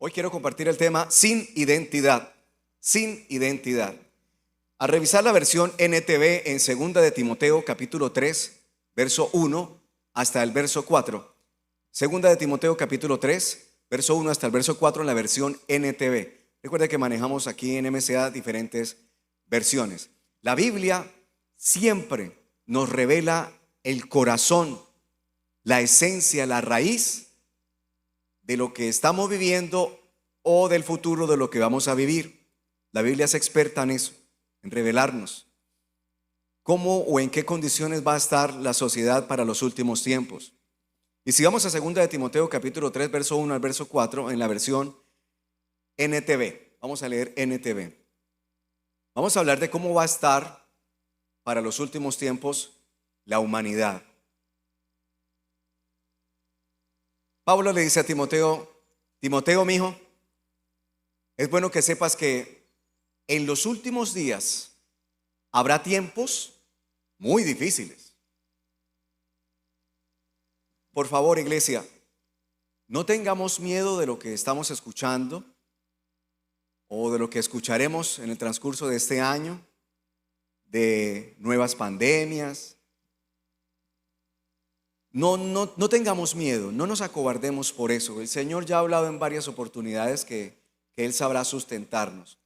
Hoy quiero compartir el tema sin identidad, sin identidad. Al revisar la versión NTV en 2 de Timoteo capítulo 3, verso 1 hasta el verso 4. 2 de Timoteo capítulo 3, verso 1 hasta el verso 4 en la versión NTV. Recuerde que manejamos aquí en MCA diferentes versiones. La Biblia siempre nos revela el corazón, la esencia, la raíz de lo que estamos viviendo o del futuro de lo que vamos a vivir. La Biblia es experta en eso, en revelarnos cómo o en qué condiciones va a estar la sociedad para los últimos tiempos. Y si vamos a 2 de Timoteo capítulo 3, verso 1 al verso 4 en la versión NTV. Vamos a leer NTV. Vamos a hablar de cómo va a estar para los últimos tiempos la humanidad. Pablo le dice a Timoteo: Timoteo, mi hijo, es bueno que sepas que en los últimos días habrá tiempos muy difíciles. Por favor, iglesia, no tengamos miedo de lo que estamos escuchando o de lo que escucharemos en el transcurso de este año, de nuevas pandemias. No tengamos miedo, no nos acobardemos por eso. El Señor ya ha hablado en varias oportunidades que Él sabrá sustentarnos.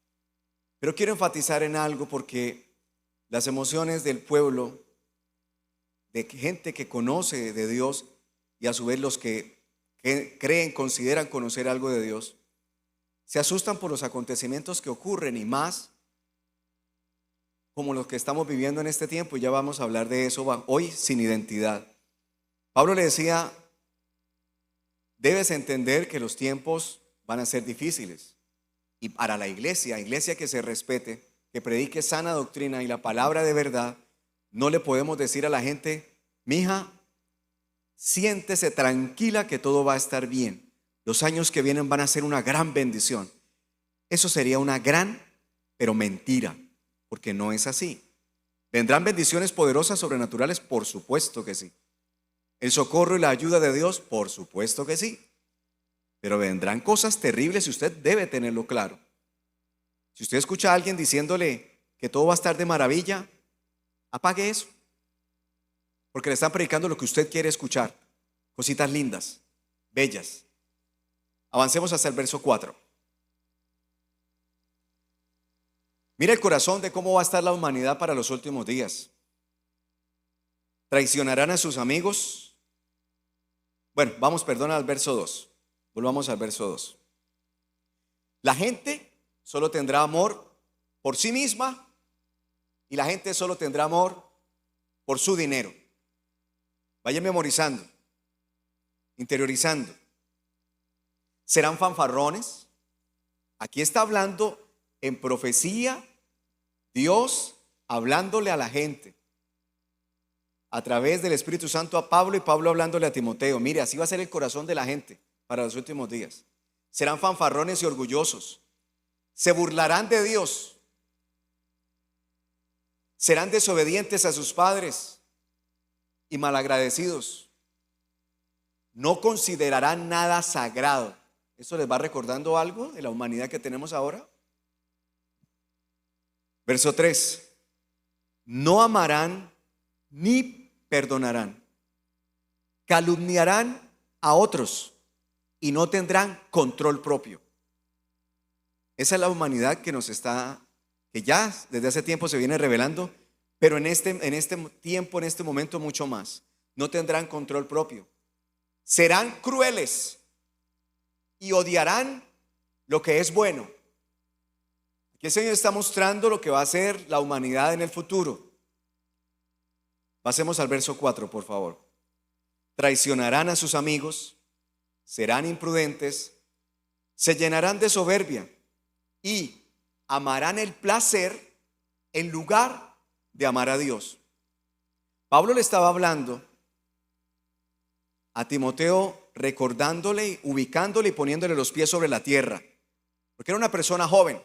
Pero quiero enfatizar en algo, porque las emociones del pueblo, de gente que conoce de Dios y a su vez los que creen, consideran conocer algo de Dios, se asustan por los acontecimientos que ocurren, y más como los que estamos viviendo en este tiempo. Y ya vamos a hablar de eso hoy, sin identidad. Pablo le decía: debes entender que los tiempos van a ser difíciles. Y para la iglesia que se respete, que predique sana doctrina y la palabra de verdad, no le podemos decir a la gente: mija, siéntese tranquila que todo va a estar bien. Los años que vienen van a ser una gran bendición. Eso sería una gran, pero mentira, porque no es así. ¿Vendrán bendiciones poderosas, sobrenaturales? Por supuesto que sí. ¿El socorro y la ayuda de Dios? Por supuesto que sí. Pero vendrán cosas terribles y usted debe tenerlo claro. Si usted escucha a alguien diciéndole que todo va a estar de maravilla, apague eso, porque le están predicando lo que usted quiere escuchar. Cositas lindas, bellas. Avancemos hasta el verso 4. Mira el corazón de cómo va a estar la humanidad para los últimos días. Traicionarán a sus amigos. Bueno, al verso 2. Volvamos al verso 2. La gente solo tendrá amor por sí misma, y la gente solo tendrá amor por su dinero. Vaya memorizando, interiorizando. Serán fanfarrones. Aquí está hablando en profecía Dios, hablándole a la gente a través del Espíritu Santo a Pablo, y Pablo hablándole a Timoteo. Mire, así va a ser el corazón de la gente para los últimos días. Serán fanfarrones y orgullosos. Se burlarán de Dios. Serán desobedientes a sus padres y malagradecidos. No considerarán nada sagrado. ¿Eso les va recordando algo de la humanidad que tenemos ahora? Verso 3. No amarán ni perdonarán. Calumniarán a otros y no tendrán control propio. Esa es la humanidad que ya desde hace tiempo se viene revelando, pero en este tiempo, en este momento, mucho más. No tendrán control propio. Serán crueles y odiarán lo que es bueno. Aquí el Señor está mostrando lo que va a ser la humanidad en el futuro. Pasemos al verso 4, por favor. Traicionarán a sus amigos, serán imprudentes, se llenarán de soberbia y amarán el placer en lugar de amar a Dios. Pablo le estaba hablando a Timoteo, recordándole, ubicándole y poniéndole los pies sobre la tierra, porque era una persona joven,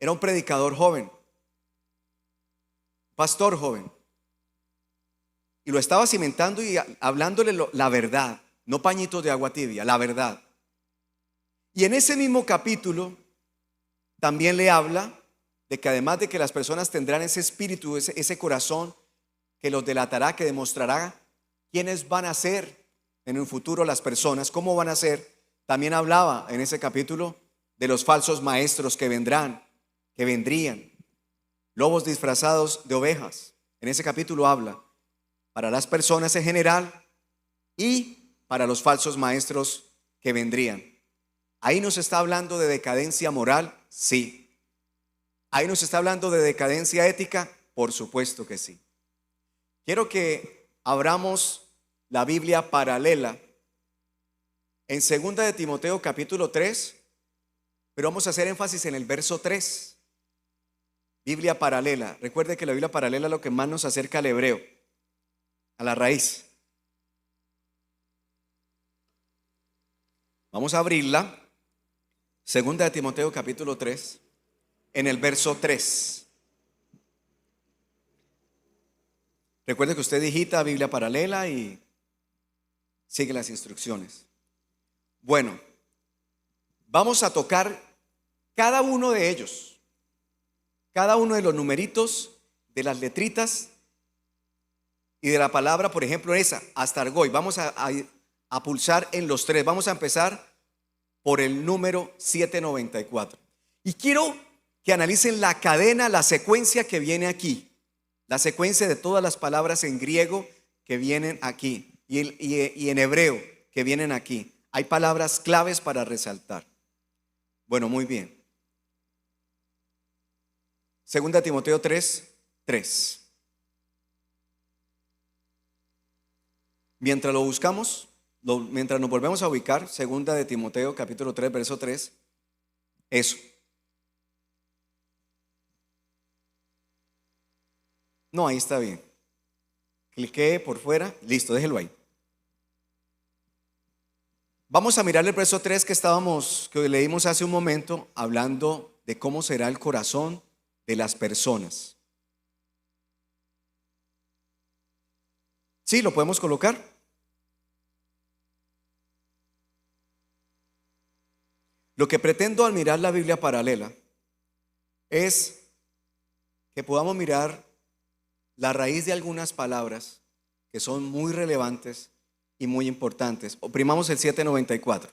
era un predicador joven, pastor joven. Y lo estaba cimentando y hablándole la verdad, no pañitos de agua tibia, la verdad. Y en ese mismo capítulo también le habla de que además de que las personas tendrán ese espíritu, ese corazón que los delatará, que demostrará quiénes van a ser en un futuro las personas, cómo van a ser. También hablaba en ese capítulo de los falsos maestros que vendrán, que vendrían, lobos disfrazados de ovejas. En ese capítulo habla para las personas en general y para los falsos maestros que vendrían. Ahí nos está hablando de decadencia moral, sí. Ahí nos está hablando de decadencia ética, por supuesto que sí. Quiero que abramos la Biblia paralela en 2 de Timoteo capítulo 3, pero vamos a hacer énfasis en el verso 3. Biblia paralela. Recuerde que la Biblia paralela es lo que más nos acerca al hebreo, a la raíz. Vamos a abrirla. 2 de Timoteo capítulo 3, en el verso 3. Recuerde que usted digita Biblia paralela y sigue las instrucciones. Bueno, vamos a tocar cada uno de ellos, cada uno de los numeritos, de las letritas y de la palabra, por ejemplo, esa, Astargoy. Vamos a pulsar en los tres. Vamos a empezar por el número 794. Y quiero que analicen la cadena, la secuencia que viene aquí. La secuencia de todas las palabras en griego que vienen aquí y en hebreo que vienen aquí. Hay palabras claves para resaltar. Bueno, muy bien. 2 Timoteo 3, 3. Mientras lo buscamos, mientras nos volvemos a ubicar, 2 de Timoteo capítulo 3, verso 3, eso. No, ahí está bien. Cliqué por fuera, listo, déjelo ahí. Vamos a mirar el verso 3 que leímos hace un momento, hablando de cómo será el corazón de las personas. ¿Sí? ¿Lo podemos colocar? Lo que pretendo al mirar la Biblia paralela es que podamos mirar la raíz de algunas palabras que son muy relevantes y muy importantes. Oprimamos el 794.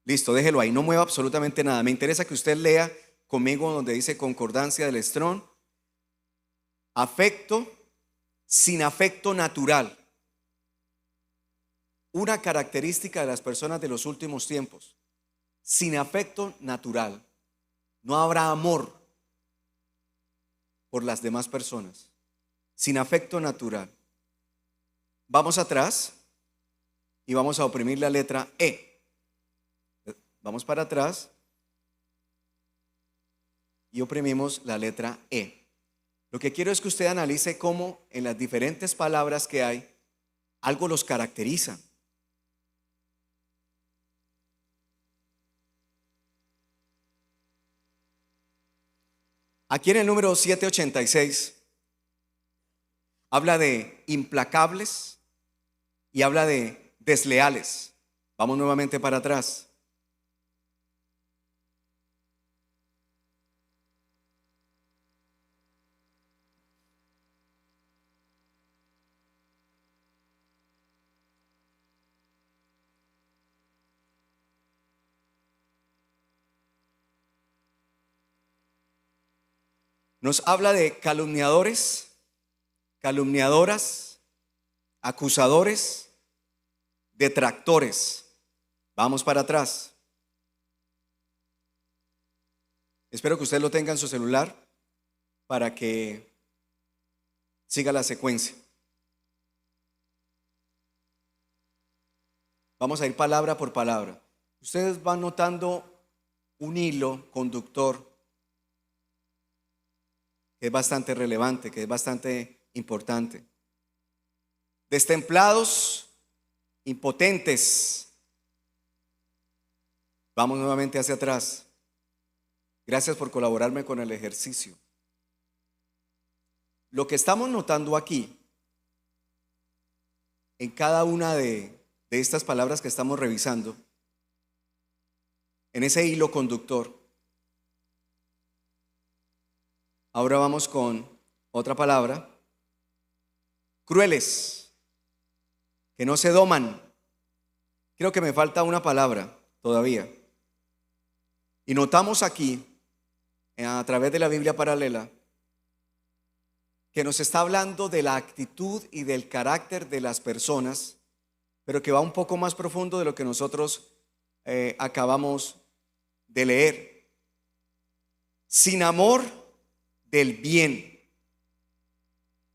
Listo, déjelo ahí, no mueva absolutamente nada. Me interesa que usted lea conmigo donde dice concordancia del Strong. Afecto sin afecto natural. Una característica de las personas de los últimos tiempos. Sin afecto natural. No habrá amor por las demás personas. Sin afecto natural. Vamos atrás y vamos a oprimir la letra E. Vamos para atrás y oprimimos la letra E. Lo que quiero es que usted analice cómo en las diferentes palabras que hay, algo los caracteriza. Aquí en el número 786 habla de implacables y habla de desleales. Vamos nuevamente para atrás. Nos habla de calumniadores, calumniadoras, acusadores, detractores. Vamos para atrás. Espero que usted lo tenga en su celular para que siga la secuencia. Vamos a ir palabra por palabra. Ustedes van notando un hilo conductor que es bastante relevante, que es bastante importante. Destemplados, impotentes. Vamos nuevamente hacia atrás. Gracias por colaborarme con el ejercicio. Lo que estamos notando aquí, en cada una de estas palabras que estamos revisando, en ese hilo conductor. Ahora vamos con otra palabra. Crueles, que no se doman. Creo que me falta una palabra todavía. Y notamos aquí, a través de la Biblia paralela, que nos está hablando de la actitud y del carácter de las personas, pero que va un poco más profundo de lo que nosotros acabamos de leer. Sin amor del bien.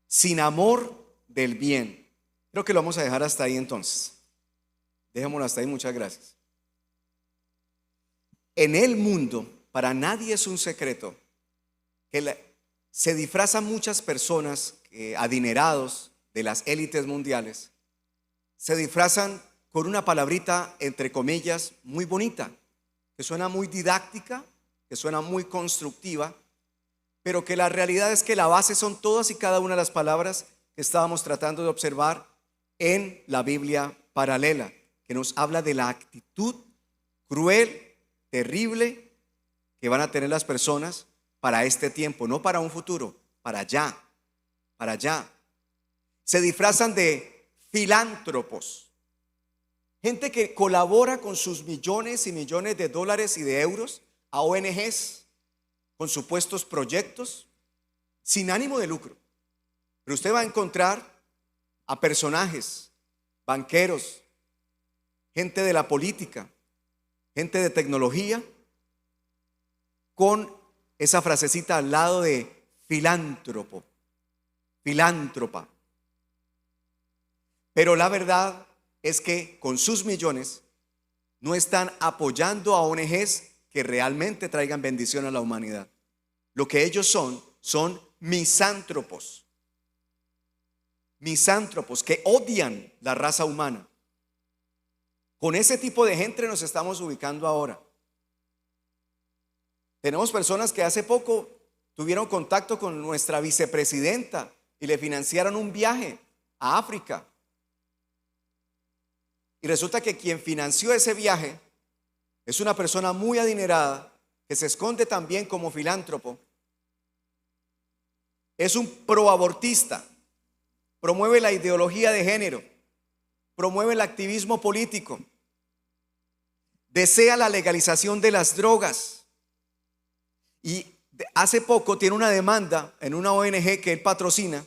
Sin amor del bien. Creo que lo vamos a dejar hasta ahí entonces. Dejémoslo hasta ahí, muchas gracias. En el mundo, para nadie es un secreto que se disfrazan muchas personas, adinerados de las élites mundiales, se disfrazan con una palabrita, entre comillas, muy bonita, que suena muy didáctica, que suena muy constructiva, pero que la realidad es que la base son todas y cada una de las palabras que estábamos tratando de observar en la Biblia paralela, que nos habla de la actitud cruel, terrible que van a tener las personas para este tiempo, no para un futuro, para allá, para allá. Se disfrazan de filántropos, gente que colabora con sus millones y millones de dólares y de euros a ONGs con supuestos proyectos sin ánimo de lucro. Pero usted va a encontrar a personajes, banqueros, gente de la política, gente de tecnología, con esa frasecita al lado de filántropo, filántropa. Pero la verdad es que con sus millones no están apoyando a ONGs que realmente traigan bendición a la humanidad. Lo que ellos son misántropos. Misántropos que odian la raza humana. Con ese tipo de gente nos estamos ubicando ahora. Tenemos personas que hace poco tuvieron contacto con nuestra vicepresidenta y le financiaron un viaje a África. Y resulta que quien financió ese viaje es una persona muy adinerada que se esconde también como filántropo. Es un proabortista, promueve la ideología de género, promueve el activismo político, desea la legalización de las drogas y hace poco tiene una demanda en una ONG que él patrocina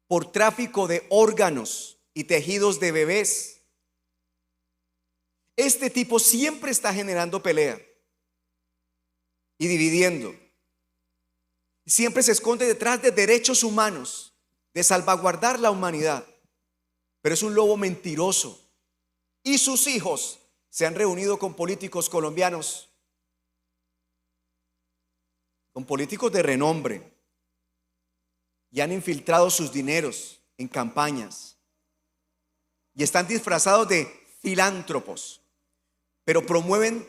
por tráfico de órganos y tejidos de bebés. Este tipo siempre está generando pelea y dividiendo. Siempre se esconde detrás de derechos humanos, de salvaguardar la humanidad. Pero es un lobo mentiroso. Y sus hijos se han reunido con políticos colombianos, con políticos de renombre, y han infiltrado sus dineros en campañas. Y están disfrazados de filántropos, pero promueven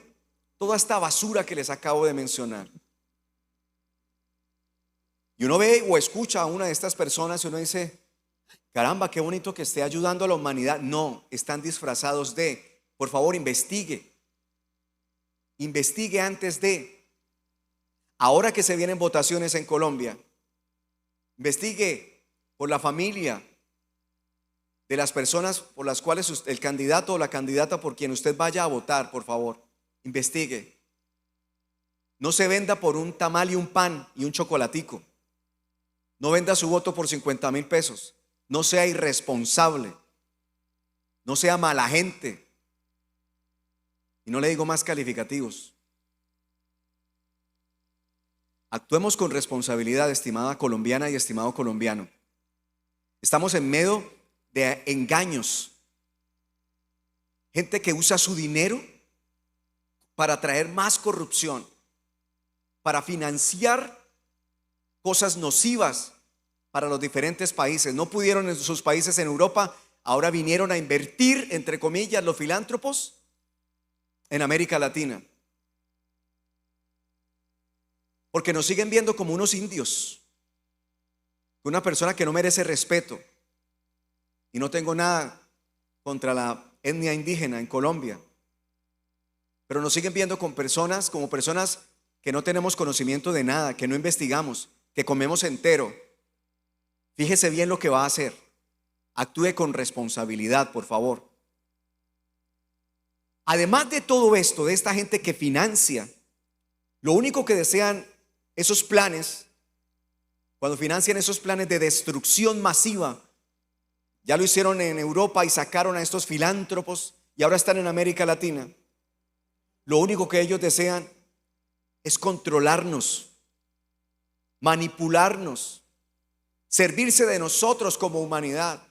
toda esta basura que les acabo de mencionar. Y uno ve o escucha a una de estas personas y uno dice: caramba, qué bonito que esté ayudando a la humanidad. No, están disfrazados de. Por favor, investigue. Investigue antes de. Ahora que se vienen votaciones en Colombia, investigue por la familia de las personas por las cuales el candidato o la candidata por quien usted vaya a votar, por favor, investigue. No se venda por un tamal y un pan y un chocolatico. No venda su voto por 50,000 pesos. No sea irresponsable. No sea mala gente. Y no le digo más calificativos. Actuemos con responsabilidad, estimada colombiana y estimado colombiano. Estamos en medio de engaños. Gente que usa su dinero para traer más corrupción, para financiar cosas nocivas para los diferentes países. No pudieron en sus países en Europa, ahora vinieron a invertir, entre comillas, los filántropos en América Latina. Porque nos siguen viendo como unos indios, una persona que no merece respeto. Y no tengo nada contra la etnia indígena en Colombia, pero nos siguen viendo con personas, como personas que no tenemos conocimiento de nada, que no investigamos, que comemos entero. Fíjese bien lo que va a hacer. Actúe con responsabilidad, por favor. Además de todo esto, de esta gente que financia, lo único que desean esos planes, cuando financian esos planes de destrucción masiva, ya lo hicieron en Europa y sacaron a estos filántropos y ahora están en América Latina. Lo único que ellos desean es controlarnos, manipularnos, servirse de nosotros como humanidad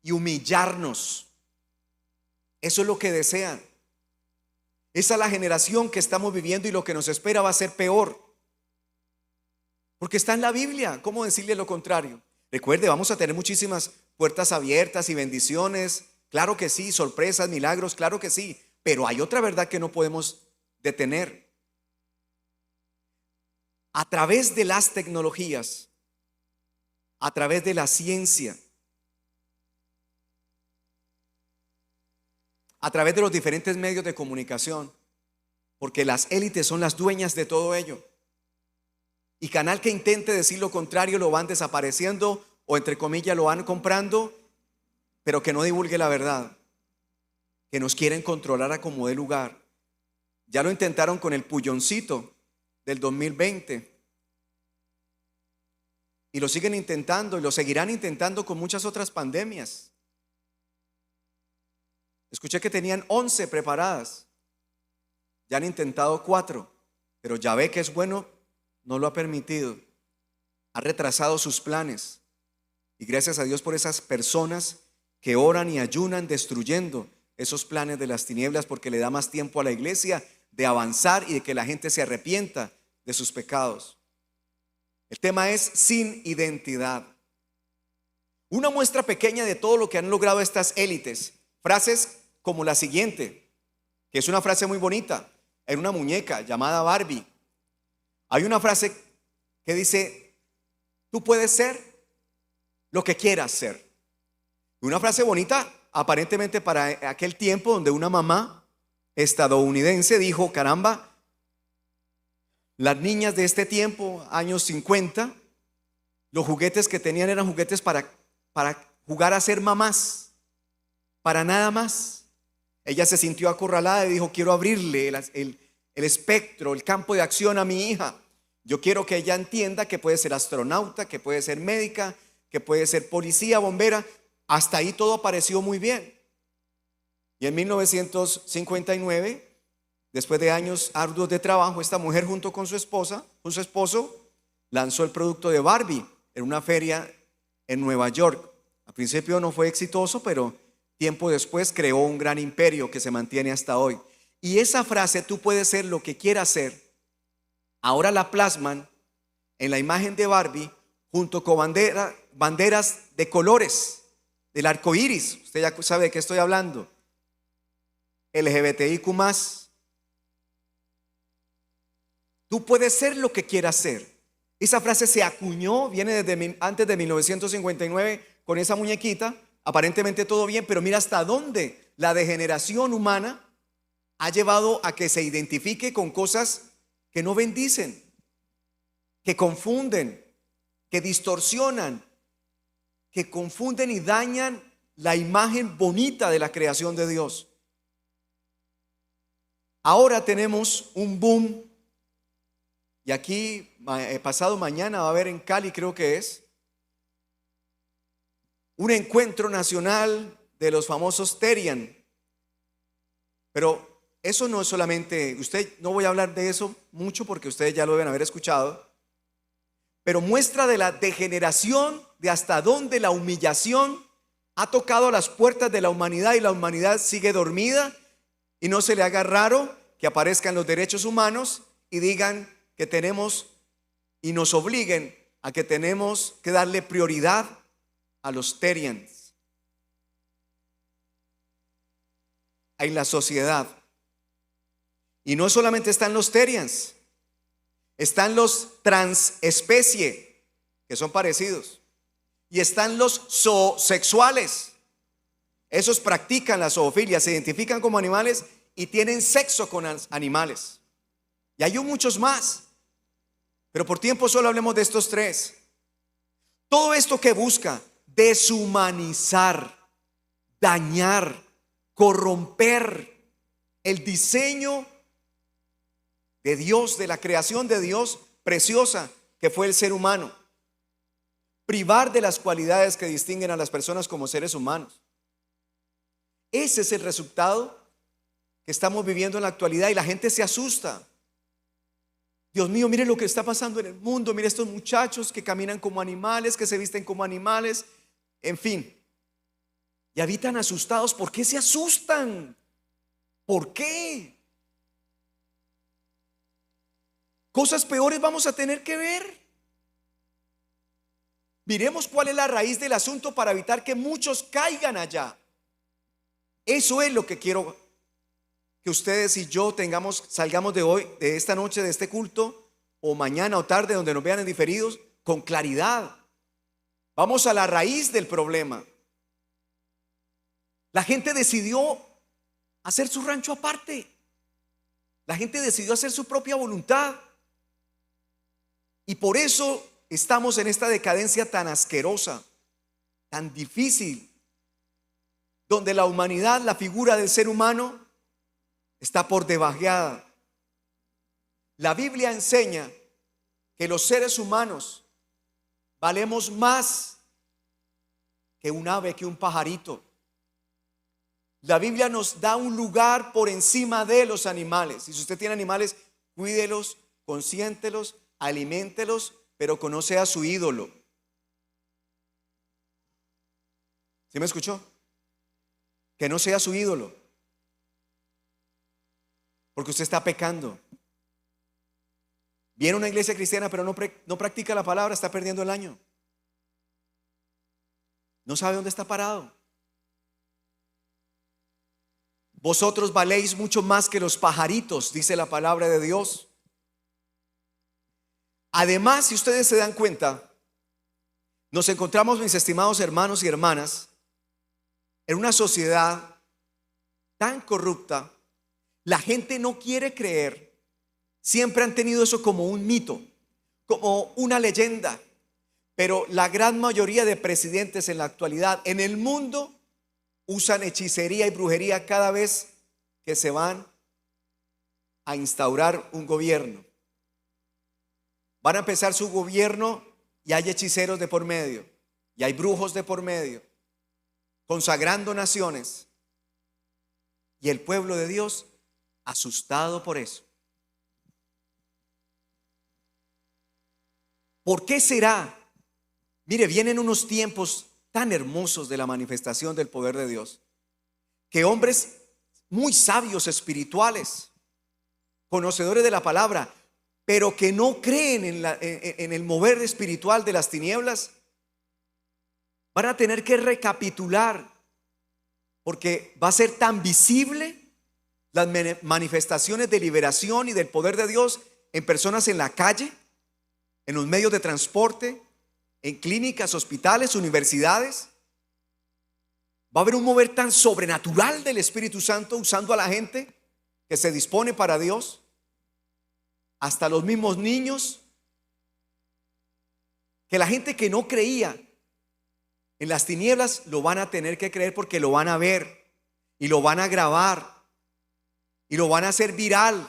y humillarnos. Eso es lo que desean. Esa es la generación que estamos viviendo y lo que nos espera va a ser peor. Porque está en la Biblia. ¿Cómo decirle lo contrario? Recuerde, vamos a tener muchísimas puertas abiertas y bendiciones. Claro que sí, sorpresas, milagros, claro que sí. Pero hay otra verdad que no podemos detener. A través de las tecnologías, a través de la ciencia, a través de los diferentes medios de comunicación, porque las élites son las dueñas de todo ello. Y canal que intente decir lo contrario lo van desapareciendo o entre comillas lo van comprando, pero que no divulgue la verdad, que nos quieren controlar a como dé lugar. Ya lo intentaron con el Puyoncito del 2020 y lo siguen intentando y lo seguirán intentando con muchas otras pandemias. Escuché que tenían 11 preparadas, ya han intentado 4, pero ya ve que es bueno, no lo ha permitido, ha retrasado sus planes. Y gracias a Dios por esas personas que oran y ayunan destruyendo esos planes de las tinieblas, porque le da más tiempo a la iglesia de avanzar y de que la gente se arrepienta de sus pecados. El tema es sin identidad. Una muestra pequeña de todo lo que han logrado estas élites. Frases como la siguiente, que es una frase muy bonita, en una muñeca llamada Barbie. Hay una frase que dice: tú puedes ser lo que quieras ser. Una frase bonita aparentemente para aquel tiempo, donde una mamá estadounidense dijo: caramba, las niñas de este tiempo, años 50, los juguetes que tenían eran juguetes para jugar a ser mamás, para nada más. Ella se sintió acorralada y dijo: quiero abrirle el espectro, el campo de acción a mi hija. Yo quiero que ella entienda que puede ser astronauta, que puede ser médica, que puede ser policía, bombera. Hasta ahí todo pareció muy bien. Y en 1959, después de años arduos de trabajo, esta mujer junto con su esposo, lanzó el producto de Barbie en una feria en Nueva York. Al principio no fue exitoso, pero tiempo después creó un gran imperio que se mantiene hasta hoy. Y esa frase, tú puedes ser lo que quieras ser, ahora la plasman en la imagen de Barbie junto con banderas de colores del arco iris. Usted ya sabe de qué estoy hablando. LGBTIQ+. Tú puedes ser lo que quieras ser. Esa frase se acuñó, viene desde antes de 1959 con esa muñequita. Aparentemente todo bien, pero mira hasta dónde la degeneración humana ha llevado a que se identifique con cosas que no bendicen, que confunden, que distorsionan, que confunden y dañan la imagen bonita de la creación de Dios. Ahora tenemos un boom, y aquí pasado mañana va a haber en Cali, creo que es, un encuentro nacional de los famosos Terian. Pero eso no es solamente, no voy a hablar de eso mucho porque ustedes ya lo deben haber escuchado, pero muestra de la degeneración, de hasta dónde la humillación ha tocado las puertas de la humanidad y la humanidad sigue dormida. Y no se le haga raro que aparezcan los derechos humanos y digan que tenemos y nos obliguen a que tenemos que darle prioridad a los Terians en la sociedad. Y no solamente están los Terians, están los transespecie, que son parecidos, y están los zoosexuales. Esos practican la zoofilia, se identifican como animales y tienen sexo con animales. Y hay muchos más, pero por tiempo solo hablemos de estos tres. Todo esto que busca deshumanizar, dañar, corromper el diseño de Dios, de la creación de Dios preciosa que fue el ser humano. Privar de las cualidades que distinguen a las personas como seres humanos. Ese es el resultado que estamos viviendo en la actualidad y la gente se asusta. Dios mío, mire lo que está pasando en el mundo, mire estos muchachos que caminan como animales, que se visten como animales, en fin. Y habitan asustados. ¿Por qué se asustan? ¿Por qué? Cosas peores vamos a tener que ver. Miremos cuál es la raíz del asunto para evitar que muchos caigan allá. Eso es lo que quiero que ustedes y yo salgamos de hoy, de esta noche, de este culto, o mañana o tarde, donde nos vean en diferidos, con claridad. Vamos a la raíz del problema. La gente decidió hacer su rancho aparte. La gente decidió hacer su propia voluntad. Y por eso estamos en esta decadencia tan asquerosa, tan difícil, donde la humanidad, la figura del ser humano, está por debajeada. La Biblia enseña que los seres humanos valemos más que un ave, que un pajarito. La Biblia nos da un lugar por encima de los animales. Y si usted tiene animales, cuídelos, consiéntelos, aliméntelos, pero conoce a su ídolo. ¿Sí me escuchó? Que no sea su ídolo, porque usted está pecando. Viene a una iglesia cristiana pero no practica la palabra, está perdiendo el año. No sabe dónde está parado. Vosotros valéis mucho más que los pajaritos, dice la palabra de Dios. Además, si ustedes se dan cuenta, nos encontramos, mis estimados hermanos y hermanas, en una sociedad tan corrupta. La gente no quiere creer. Siempre han tenido eso como un mito, como una leyenda. Pero la gran mayoría de presidentes en la actualidad en el mundo usan hechicería y brujería cada vez que se van a instaurar un gobierno. Van a empezar su gobierno y hay hechiceros de por medio, y hay brujos de por medio, consagrando naciones. Y el pueblo de Dios asustado por eso. ¿Por qué será? Mire, vienen unos tiempos tan hermosos de la manifestación del poder de Dios, que hombres muy sabios espirituales, conocedores de la palabra, pero que no creen en el mover espiritual de las tinieblas, van a tener que recapitular, porque va a ser tan visible las manifestaciones de liberación y del poder de Dios en personas en la calle, en los medios de transporte, en clínicas, hospitales, universidades. Va a haber un mover tan sobrenatural del Espíritu Santo usando a la gente que se dispone para Dios, hasta los mismos niños, que la gente que no creía en las tinieblas lo van a tener que creer, porque lo van a ver y lo van a grabar y lo van a hacer viral,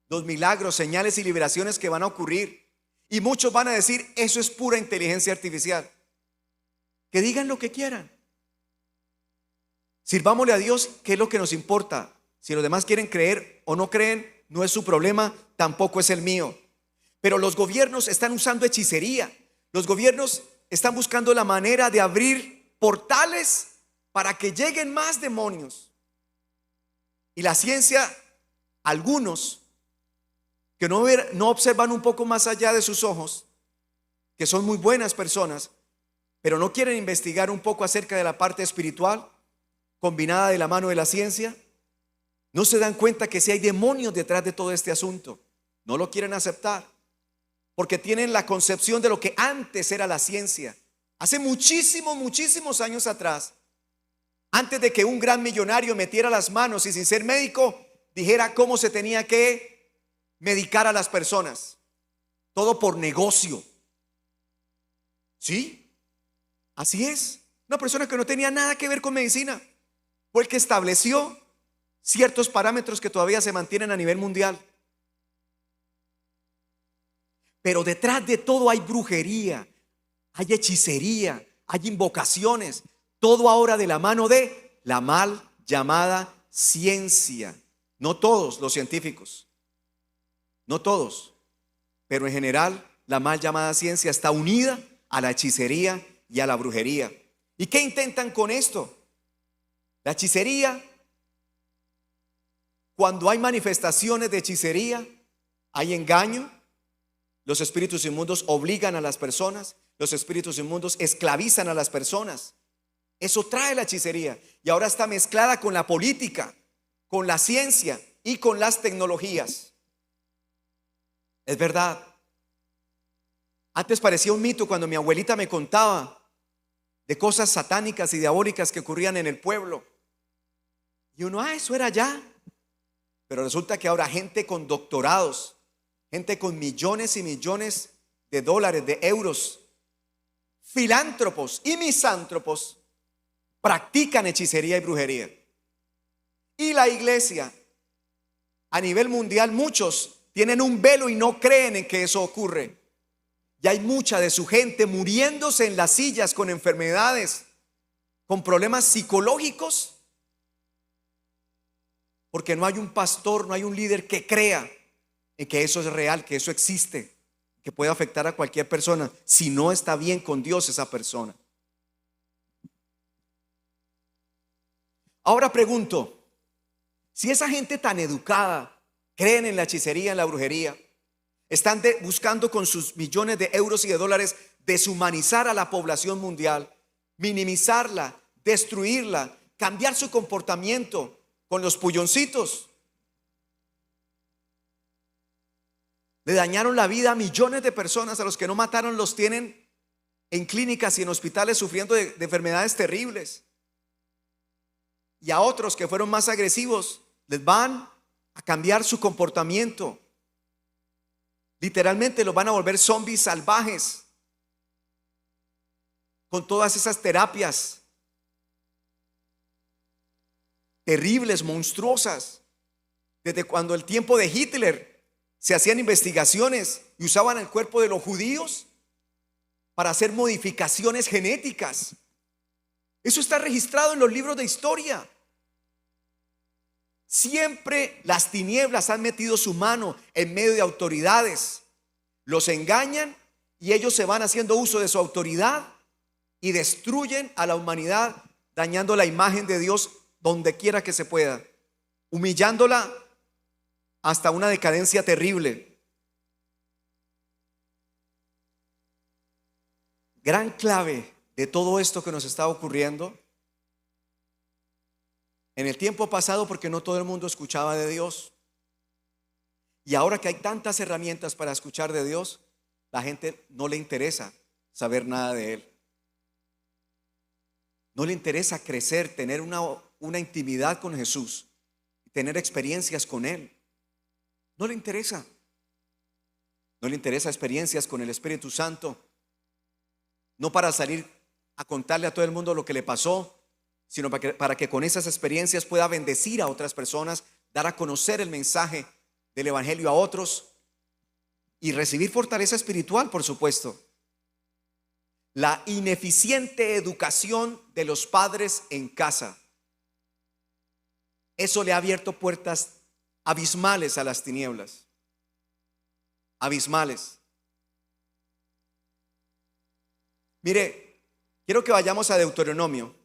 los milagros, señales y liberaciones que van a ocurrir. Y muchos van a decir: eso es pura inteligencia artificial. Que digan lo que quieran. Sirvámosle a Dios, que es lo que nos importa. Si los demás quieren creer o no creen, no es su problema, tampoco es el mío. Pero los gobiernos están usando hechicería. Los gobiernos están buscando la manera de abrir portales para que lleguen más demonios. Y la ciencia, algunos que no observan un poco más allá de sus ojos, que son muy buenas personas, pero no quieren investigar un poco acerca de la parte espiritual combinada de la mano de la ciencia, no se dan cuenta que si hay demonios detrás de todo este asunto. No lo quieren aceptar, porque tienen la concepción de lo que antes era la ciencia. Hace muchísimos años atrás, Antes de que un gran millonario metiera las manos y sin ser médico dijera cómo se tenía que medicar a las personas. Todo por negocio. ¿Sí? Así es. Una persona que no tenía nada que ver con medicina fue el que estableció ciertos parámetros que todavía se mantienen a nivel mundial. Pero detrás de todo hay brujería, hay hechicería, hay invocaciones. Todo ahora de la mano de la mal llamada ciencia. No todos los científicos, no todos, pero en general la mal llamada ciencia está unida a la hechicería y a la brujería. ¿Y qué intentan con esto? La hechicería, cuando hay manifestaciones de hechicería, hay engaño. Los espíritus inmundos obligan a las personas, los espíritus inmundos esclavizan a las personas. Eso trae la hechicería y ahora está mezclada con la política, con la ciencia y con las tecnologías. Es verdad. Antes parecía un mito cuando mi abuelita me contaba de cosas satánicas y diabólicas que ocurrían en el pueblo. Y uno, eso era allá. Pero resulta que ahora gente con doctorados, gente con millones y millones de dólares, de euros, filántropos y misántropos, practican hechicería y brujería. Y la iglesia, a nivel mundial, muchos tienen un velo y no creen en que eso ocurre. Y hay mucha de su gente muriéndose en las sillas con enfermedades, con problemas psicológicos, porque no hay un pastor, no hay un líder que crea en que eso es real, que eso existe, que puede afectar a cualquier persona si no está bien con Dios esa persona. Ahora pregunto, si esa gente tan educada creen en la hechicería, en la brujería, están buscando con sus millones de euros y de dólares deshumanizar a la población mundial, minimizarla, destruirla, cambiar su comportamiento con los pulloncitos. Le dañaron la vida a millones de personas. A los que no mataron los tienen en clínicas y en hospitales sufriendo de enfermedades terribles. Y a otros que fueron más agresivos les van a cambiar su comportamiento. Literalmente los van a volver zombies salvajes con todas esas terapias terribles, monstruosas. Desde cuando el tiempo de Hitler se hacían investigaciones y usaban el cuerpo de los judíos para hacer modificaciones genéticas. Eso está registrado en los libros de historia. Siempre las tinieblas han metido su mano en medio de autoridades. Los engañan y ellos se van haciendo uso de su autoridad y destruyen a la humanidad, dañando la imagen de Dios donde quiera que se pueda, humillándola hasta una decadencia terrible. Gran clave de todo esto que nos está ocurriendo en el tiempo pasado, porque no todo el mundo escuchaba de Dios. Y ahora que hay tantas herramientas para escuchar de Dios, la gente no le interesa saber nada de Él. No le interesa crecer, tener una intimidad con Jesús, tener experiencias con Él. No le interesa. No le interesa experiencias con el Espíritu Santo. No para salir a contarle a todo el mundo lo que le pasó, sino para que con esas experiencias pueda bendecir a otras personas, dar a conocer el mensaje del Evangelio a otros y recibir fortaleza espiritual, por supuesto. La ineficiente educación de los padres en casa, eso le ha abierto puertas abismales a las tinieblas. Abismales. Mire, quiero que vayamos a Deuteronomio,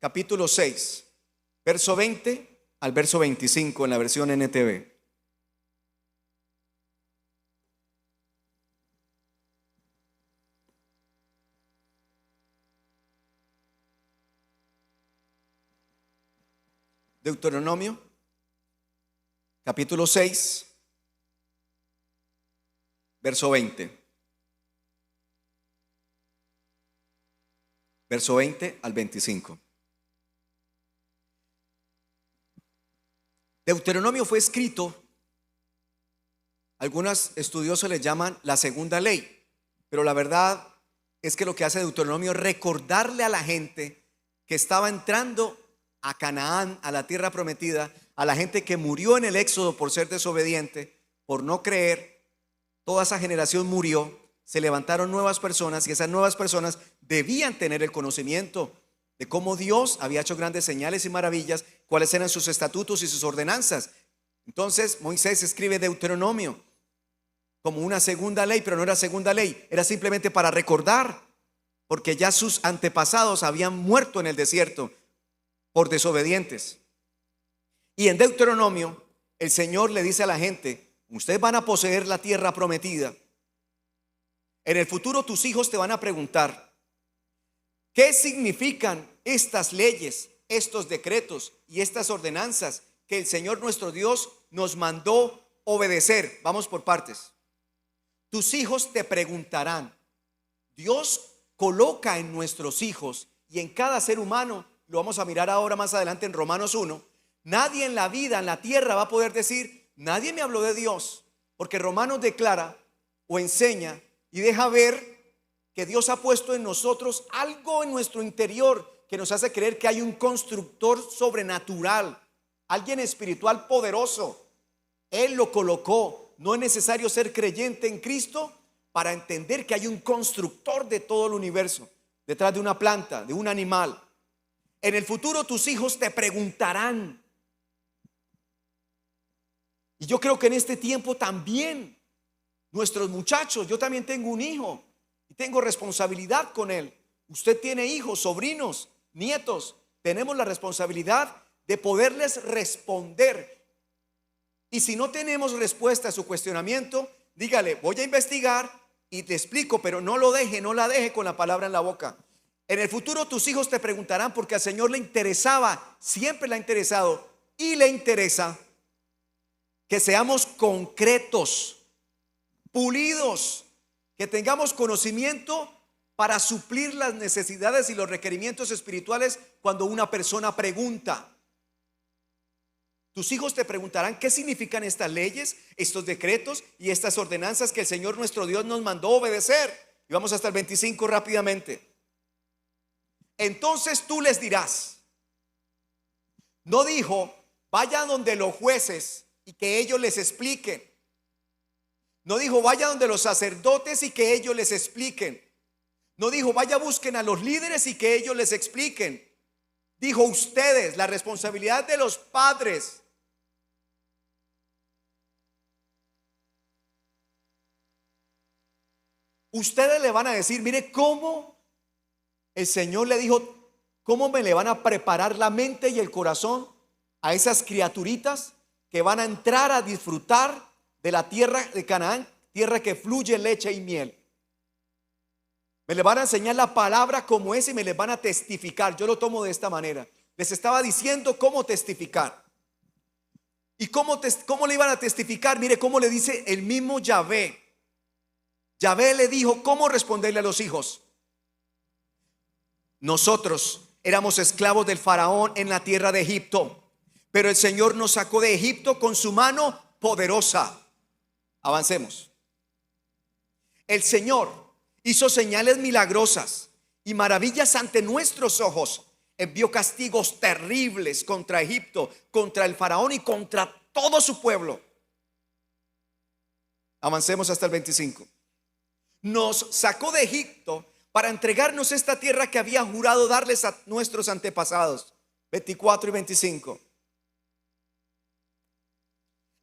capítulo 6, verso 20 al verso 25 en la versión NTV. Deuteronomio, capítulo 6, verso 20. Verso 20 al 25. Deuteronomio fue escrito, algunos estudiosos le llaman la segunda ley, pero la verdad es que lo que hace Deuteronomio es recordarle a la gente que estaba entrando a Canaán, a la tierra prometida, a la gente que murió en el éxodo por ser desobediente, por no creer. Toda esa generación murió, se levantaron nuevas personas y esas nuevas personas debían tener el conocimiento de cómo Dios había hecho grandes señales y maravillas, cuáles eran sus estatutos y sus ordenanzas. Entonces Moisés escribe Deuteronomio como una segunda ley, pero no era segunda ley, era simplemente para recordar, porque ya sus antepasados habían muerto en el desierto por desobedientes. Y en Deuteronomio el Señor le dice a la gente: ustedes van a poseer la tierra prometida. En el futuro tus hijos te van a preguntar: ¿qué significan estas leyes, estos decretos y estas ordenanzas que el Señor nuestro Dios nos mandó obedecer? Vamos por partes. Tus hijos te preguntarán. Dios coloca en nuestros hijos y en cada ser humano, lo vamos a mirar ahora más adelante en Romanos 1, nadie en la vida, en la tierra va a poder decir: nadie me habló de Dios, porque Romanos declara o enseña y deja ver que Dios ha puesto en nosotros algo en nuestro interior que nos hace creer que hay un constructor sobrenatural, alguien espiritual poderoso. Él lo colocó. No es necesario ser creyente en Cristo para entender que hay un constructor de todo el universo, detrás de una planta, de un animal. En el futuro tus hijos te preguntarán. Y yo creo que en este tiempo también nuestros muchachos, yo también tengo un hijo y tengo responsabilidad con él. Usted tiene hijos, sobrinos, nietos. Tenemos la responsabilidad de poderles responder. Y si no tenemos respuesta a su cuestionamiento, dígale: voy a investigar y te explico, pero no la deje con la palabra en la boca. En el futuro tus hijos te preguntarán, porque al Señor le interesaba, siempre le ha interesado y le interesa que seamos concretos, pulidos, que tengamos conocimiento para suplir las necesidades y los requerimientos espirituales cuando una persona pregunta. Tus hijos te preguntarán: ¿qué significan estas leyes, estos decretos y estas ordenanzas que el Señor nuestro Dios nos mandó obedecer? Y vamos hasta el 25 rápidamente. Entonces tú les dirás. No dijo: vaya donde los jueces y que ellos les expliquen. No dijo: vaya donde los sacerdotes y que ellos les expliquen. No dijo: vaya, busquen a los líderes y que ellos les expliquen. Dijo: ustedes, la responsabilidad de los padres. Ustedes le van a decir: mire cómo el Señor le dijo, cómo me le van a preparar la mente y el corazón a esas criaturitas que van a entrar a disfrutar de la tierra de Canaán, tierra que fluye leche y miel. Me le van a enseñar la palabra como es y me les van a testificar. Yo lo tomo de esta manera. Les estaba diciendo cómo testificar. ¿Y cómo le iban a testificar? Mire cómo le dice el mismo Yahvé. Yahvé le dijo cómo responderle a los hijos. Nosotros éramos esclavos del faraón en la tierra de Egipto, pero el Señor nos sacó de Egipto con su mano poderosa. Avancemos. El Señor hizo señales milagrosas y maravillas ante nuestros ojos. Envió castigos terribles contra Egipto, contra el faraón y contra todo su pueblo. Avancemos hasta el 25. Nos sacó de Egipto para entregarnos esta tierra que había jurado darles a nuestros antepasados. 24 y 25.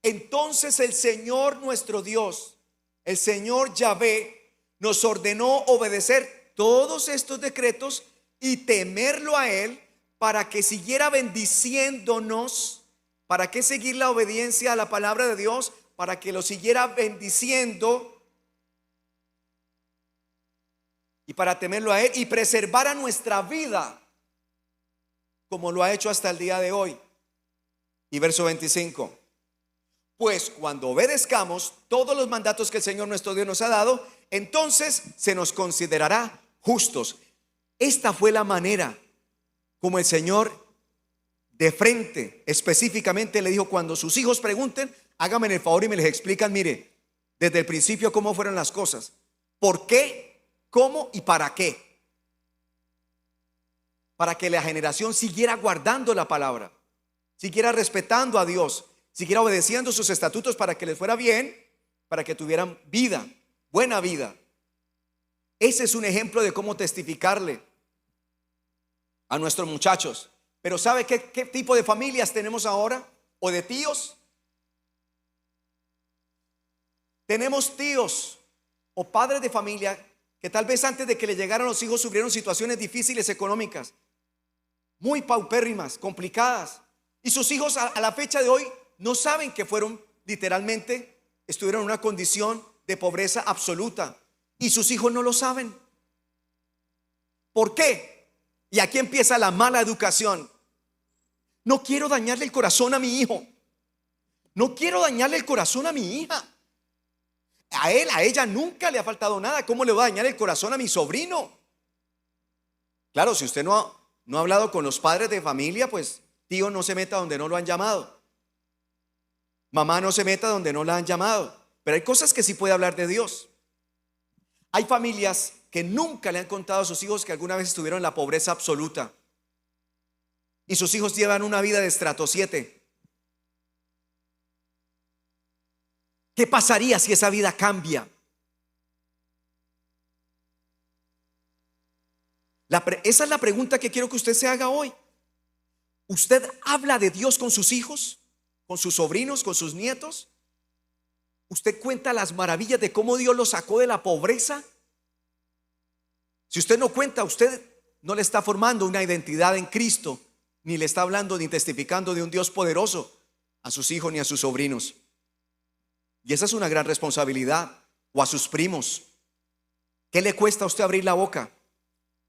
Entonces el Señor nuestro Dios, el Señor Yahvé, nos ordenó obedecer todos estos decretos y temerlo a Él, para que siguiera bendiciéndonos. ¿Para qué seguir la obediencia a la palabra de Dios? Para que lo siguiera bendiciendo y para temerlo a Él y preservara nuestra vida, como lo ha hecho hasta el día de hoy. Y verso 25. Pues cuando obedezcamos todos los mandatos que el Señor nuestro Dios nos ha dado, entonces se nos considerará justos. Esta fue la manera como el Señor de frente, específicamente le dijo: cuando sus hijos pregunten, háganme el favor y me les explican, mire, desde el principio cómo fueron las cosas, por qué, cómo y para qué. Para que la generación siguiera guardando la palabra, siguiera respetando a Dios, siguiera obedeciendo sus estatutos, para que les fuera bien, para que tuvieran vida, buena vida. Ese es un ejemplo de cómo testificarle a nuestros muchachos. Pero ¿sabe qué tipo de familias tenemos ahora? ¿O de tíos? Tenemos tíos o padres de familia que tal vez antes de que le llegaran los hijos sufrieron situaciones difíciles económicas, muy paupérrimas, complicadas. Y sus hijos a la fecha de hoy no saben que fueron literalmente, estuvieron en una condición de pobreza absoluta. Y sus hijos no lo saben. ¿Por qué? Y aquí empieza la mala educación. No quiero dañarle el corazón a mi hijo. No quiero dañarle el corazón a mi hija. A él, a ella nunca le ha faltado nada. ¿Cómo le voy a dañar el corazón a mi sobrino? Claro, si usted no ha hablado con los padres de familia, pues tío, no se meta donde no lo han llamado. Mamá, no se meta donde no la han llamado. Pero hay cosas que sí puede hablar de Dios. Hay familias que nunca le han contado a sus hijos que alguna vez estuvieron en la pobreza absoluta. Y sus hijos llevan una vida de estrato 7. ¿Qué pasaría si esa vida cambia? Esa es la pregunta que quiero que usted se haga hoy. ¿Usted habla de Dios con sus hijos, con sus sobrinos, con sus nietos? ¿Usted cuenta las maravillas de cómo Dios los sacó de la pobreza? Si usted no cuenta, usted no le está formando una identidad en Cristo, ni le está hablando ni testificando de un Dios poderoso a sus hijos ni a sus sobrinos. Y esa es una gran responsabilidad. O a sus primos. ¿Qué le cuesta a usted abrir la boca?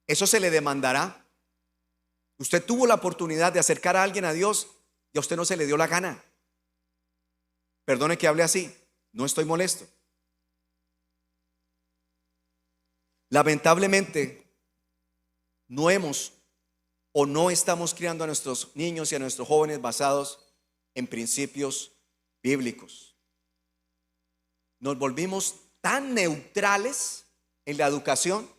Eso se le demandará. Usted tuvo la oportunidad de acercar a alguien a Dios y a usted no se le dio la gana. Perdone que hable así, no estoy molesto. Lamentablemente, no hemos o no estamos criando a nuestros niños y a nuestros jóvenes basados en principios bíblicos. Nos volvimos tan neutrales en la educación,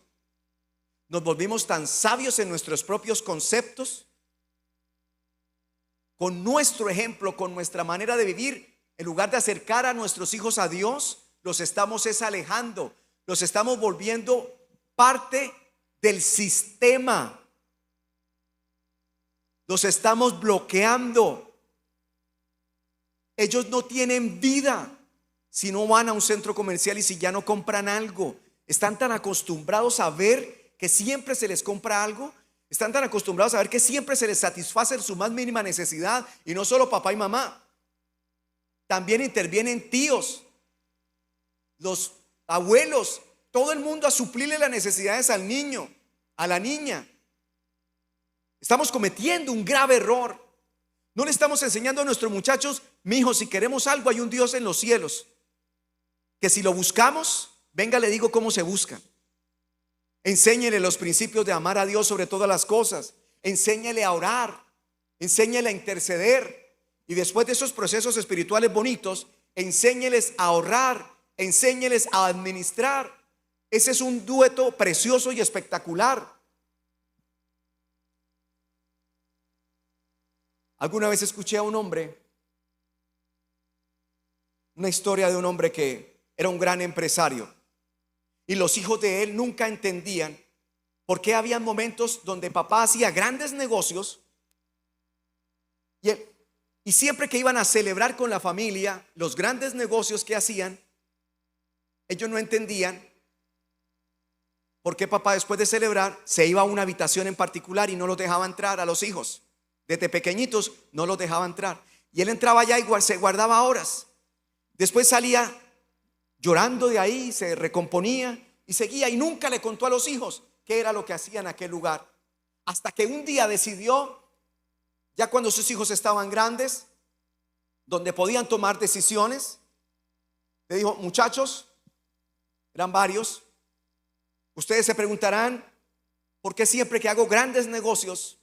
nos volvimos tan sabios en nuestros propios conceptos, con nuestro ejemplo, con nuestra manera de vivir. En lugar de acercar a nuestros hijos a Dios, los estamos alejando, los estamos volviendo parte del sistema, los estamos bloqueando. Ellos no tienen vida si no van a un centro comercial y si ya no compran algo. Están tan acostumbrados a ver que siempre se les compra algo. Están tan acostumbrados a ver que siempre se les satisface su más mínima necesidad. Y no solo papá y mamá, también intervienen tíos, los abuelos, todo el mundo a suplirle las necesidades al niño, a la niña. Estamos cometiendo un grave error. No le estamos enseñando a nuestros muchachos: mi hijo, si queremos algo, hay un Dios en los cielos, que si lo buscamos, venga, le digo cómo se busca. Enséñele los principios de amar a Dios sobre todas las cosas. Enséñele a orar, enséñele a interceder. Y después de esos procesos espirituales bonitos, enséñeles a ahorrar, enséñeles a administrar. Ese es un dueto precioso y espectacular. Alguna vez escuché a un hombre, una historia de un hombre que era un gran empresario, y los hijos de él nunca entendían por qué había momentos donde papá hacía grandes negocios y siempre que iban a celebrar con la familia los grandes negocios que hacían, ellos no entendían por qué papá, después de celebrar, se iba a una habitación en particular y no los dejaba entrar a los hijos. Desde pequeñitos no los dejaba entrar. Y él entraba allá y se guardaba horas. Después salía llorando de ahí, se recomponía y seguía, y nunca le contó a los hijos qué era lo que hacía en aquel lugar. Hasta que un día decidió, ya cuando sus hijos estaban grandes, donde podían tomar decisiones, le dijo: muchachos, eran varios, ustedes se preguntarán por qué siempre que hago grandes negocios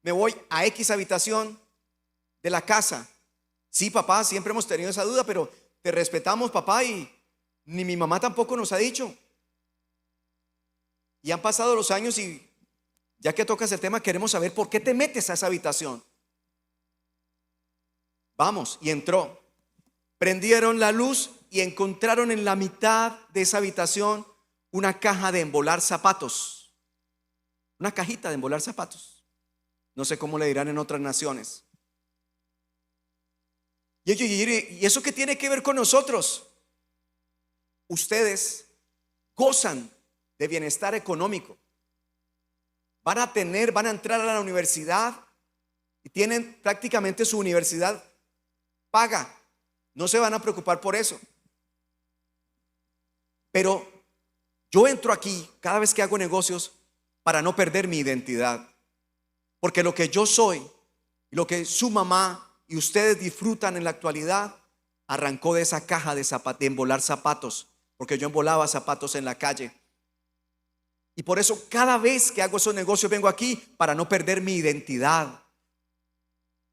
me voy a X habitación de la casa. Sí, papá, siempre hemos tenido esa duda, pero te respetamos, papá, y ni mi mamá tampoco nos ha dicho. Y han pasado los años y ya que tocas el tema, queremos saber por qué te metes a esa habitación. Vamos, y entró. Prendieron la luz y encontraron en la mitad de esa habitación una caja de embolar zapatos. Una cajita de embolar zapatos. No sé cómo le dirán en otras naciones. ¿Y eso qué tiene que ver con nosotros? Ustedes gozan de bienestar económico. Van a entrar a la universidad y tienen prácticamente su universidad paga. No se van a preocupar por eso. Pero yo entro aquí cada vez que hago negocios para no perder mi identidad. Porque lo que yo soy, lo que su mamá y ustedes disfrutan en la actualidad, arrancó de esa caja de embolar zapatos. Porque yo embolaba zapatos en la calle. Y por eso cada vez que hago esos negocios vengo aquí para no perder mi identidad.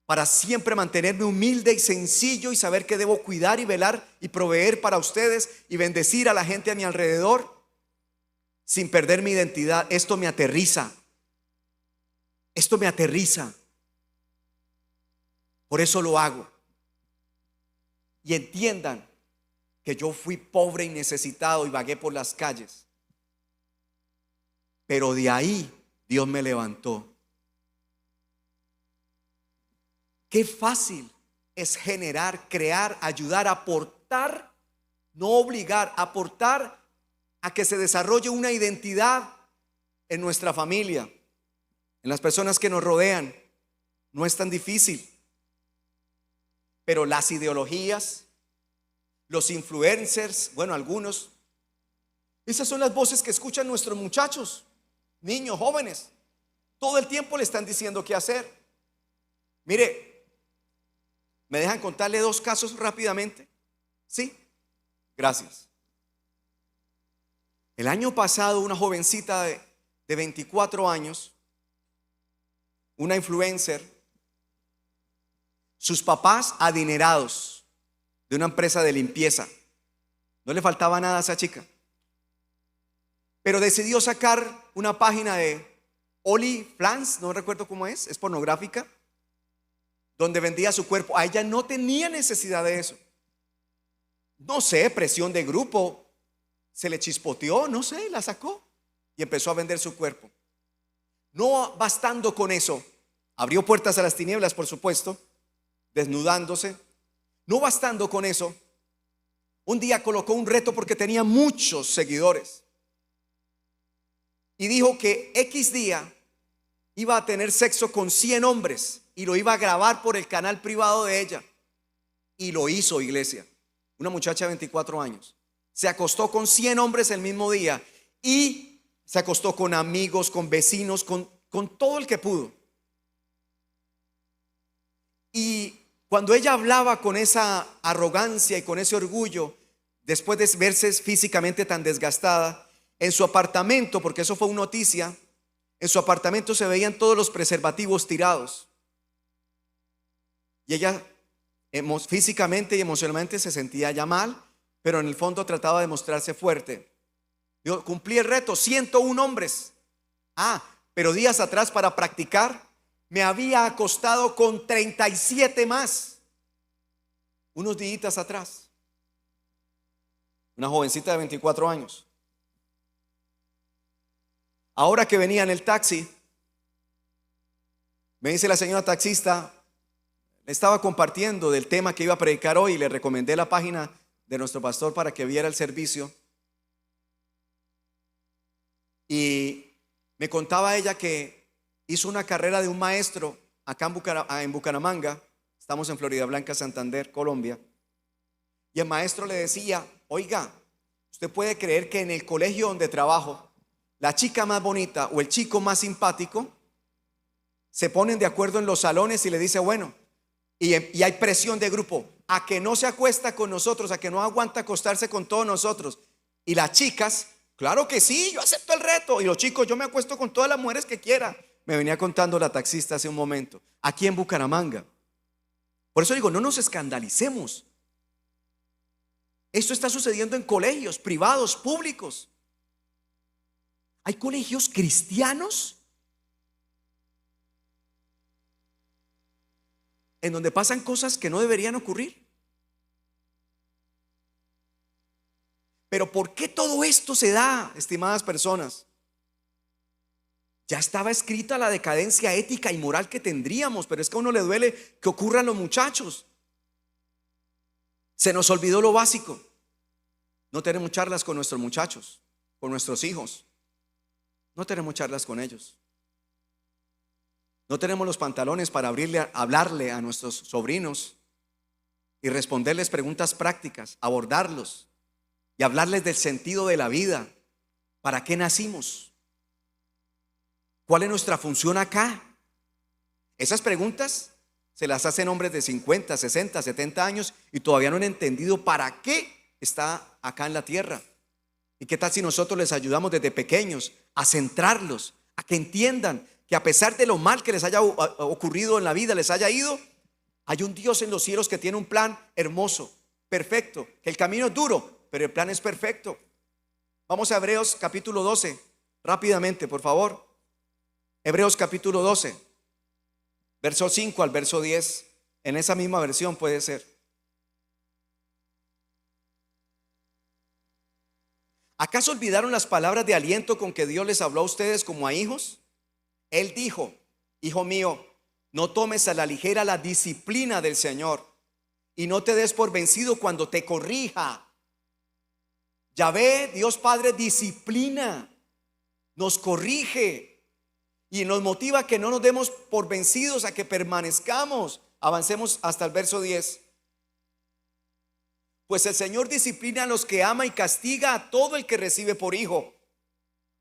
Para siempre mantenerme humilde y sencillo y saber que debo cuidar y velar y proveer para ustedes y bendecir a la gente a mi alrededor sin perder mi identidad. Esto me aterriza. Esto me aterriza. Por eso lo hago. Y entiendan que yo fui pobre y necesitado y vagué por las calles. Pero de ahí Dios me levantó. Qué fácil es generar, crear, ayudar, aportar, no obligar, aportar a que se desarrolle una identidad en nuestra familia, en las personas que nos rodean. No es tan difícil. Pero las ideologías, los influencers, bueno, algunos, esas son las voces que escuchan nuestros muchachos, niños, jóvenes. Todo el tiempo le están diciendo qué hacer. Mire, ¿me dejan contarle dos casos rápidamente? Sí, gracias. El año pasado una jovencita de 24 años, una influencer, sus papás adinerados de una empresa de limpieza, no le faltaba nada a esa chica, pero decidió sacar una página de OnlyFans, no recuerdo cómo es pornográfica, donde vendía su cuerpo. A ella no tenía necesidad de eso. No sé, presión de grupo, se le chispoteó, no sé, la sacó y empezó a vender su cuerpo. No bastando con eso, abrió puertas a las tinieblas, por supuesto, desnudándose. No bastando con eso, un día colocó un reto porque tenía muchos seguidores y dijo que X día iba a tener sexo con 100 hombres y lo iba a grabar por el canal privado de ella. Y lo hizo, iglesia. Una muchacha de 24 años se acostó con 100 hombres el mismo día y se acostó con amigos, con vecinos, con todo el que pudo. Y cuando ella hablaba con esa arrogancia y con ese orgullo, después de verse físicamente tan desgastada, en su apartamento, porque eso fue una noticia, en su apartamento se veían todos los preservativos tirados. Y ella físicamente y emocionalmente se sentía ya mal, pero en el fondo trataba de mostrarse fuerte. Yo cumplí el reto, 101 hombres. Pero días atrás, para practicar, me había acostado con 37 más. Unos días atrás. Una jovencita de 24 años. Ahora que venía en el taxi, me dice la señora taxista, le estaba compartiendo del tema que iba a predicar hoy y le recomendé la página de nuestro pastor para que viera el servicio. Y me contaba ella que hizo una carrera de un maestro acá en Bucaramanga. Estamos en Florida Blanca, Santander, Colombia. Y el maestro le decía, oiga, usted puede creer que en el colegio donde trabajo, la chica más bonita o el chico más simpático se ponen de acuerdo en los salones y le dice, bueno, y hay presión de grupo, a que no se acuesta con nosotros, a que no aguanta acostarse con todos nosotros. Y las chicas, claro que sí, yo acepto el reto. Y los chicos, yo me acuesto con todas las mujeres que quiera. me venía contando la taxista hace un momento, aquí en Bucaramanga. Por eso digo, no nos escandalicemos. Esto está sucediendo en colegios privados, públicos. Hay colegios cristianos en donde pasan cosas que no deberían ocurrir. Pero ¿por qué todo esto se da, estimadas personas? Ya estaba escrita la decadencia ética y moral que tendríamos, pero es que a uno le duele que ocurran los muchachos. Se nos olvidó lo básico. No tenemos charlas con nuestros muchachos, con nuestros hijos. No tenemos charlas con ellos. No tenemos los pantalones para hablarle a nuestros sobrinos y responderles preguntas prácticas, abordarlos y hablarles del sentido de la vida. ¿Para qué nacimos? ¿Cuál es nuestra función acá? Esas preguntas se las hacen hombres de 50, 60, 70 años y todavía no han entendido para qué está acá en la tierra. ¿Y qué tal si nosotros les ayudamos desde pequeños a centrarlos, a que entiendan que a pesar de lo mal que les haya ocurrido en la vida, les haya ido, hay un Dios en los cielos que tiene un plan hermoso, perfecto, que el camino es duro, pero el plan es perfecto? Vamos a Hebreos capítulo 12, rápidamente, por favor. Hebreos capítulo 12, verso 5 al verso 10. En esa misma versión puede ser. ¿Acaso olvidaron las palabras de aliento con que Dios les habló a ustedes como a hijos? Él dijo: hijo mío, no tomes a la ligera la disciplina del Señor y no te des por vencido cuando te corrija. Yahvé, Dios Padre, disciplina, nos corrige y nos motiva a que no nos demos por vencidos, a que permanezcamos. Avancemos hasta el verso 10. Pues el Señor disciplina a los que ama y castiga a todo el que recibe por hijo.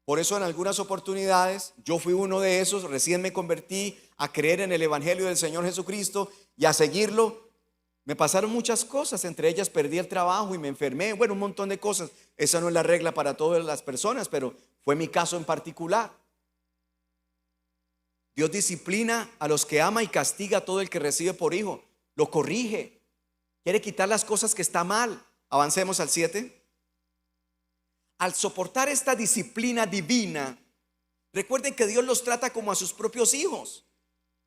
Por eso en algunas oportunidades, yo fui uno de esos, recién me convertí a creer en el Evangelio del Señor Jesucristo y a seguirlo. Me pasaron muchas cosas, entre ellas perdí el trabajo y me enfermé, bueno, un montón de cosas. Esa no es la regla para todas las personas, pero fue mi caso en particular. Dios disciplina a los que ama y castiga a todo el que recibe por hijo. Lo corrige, quiere quitar las cosas que está mal. Avancemos al 7. Al soportar esta disciplina divina, recuerden que Dios los trata como a sus propios hijos.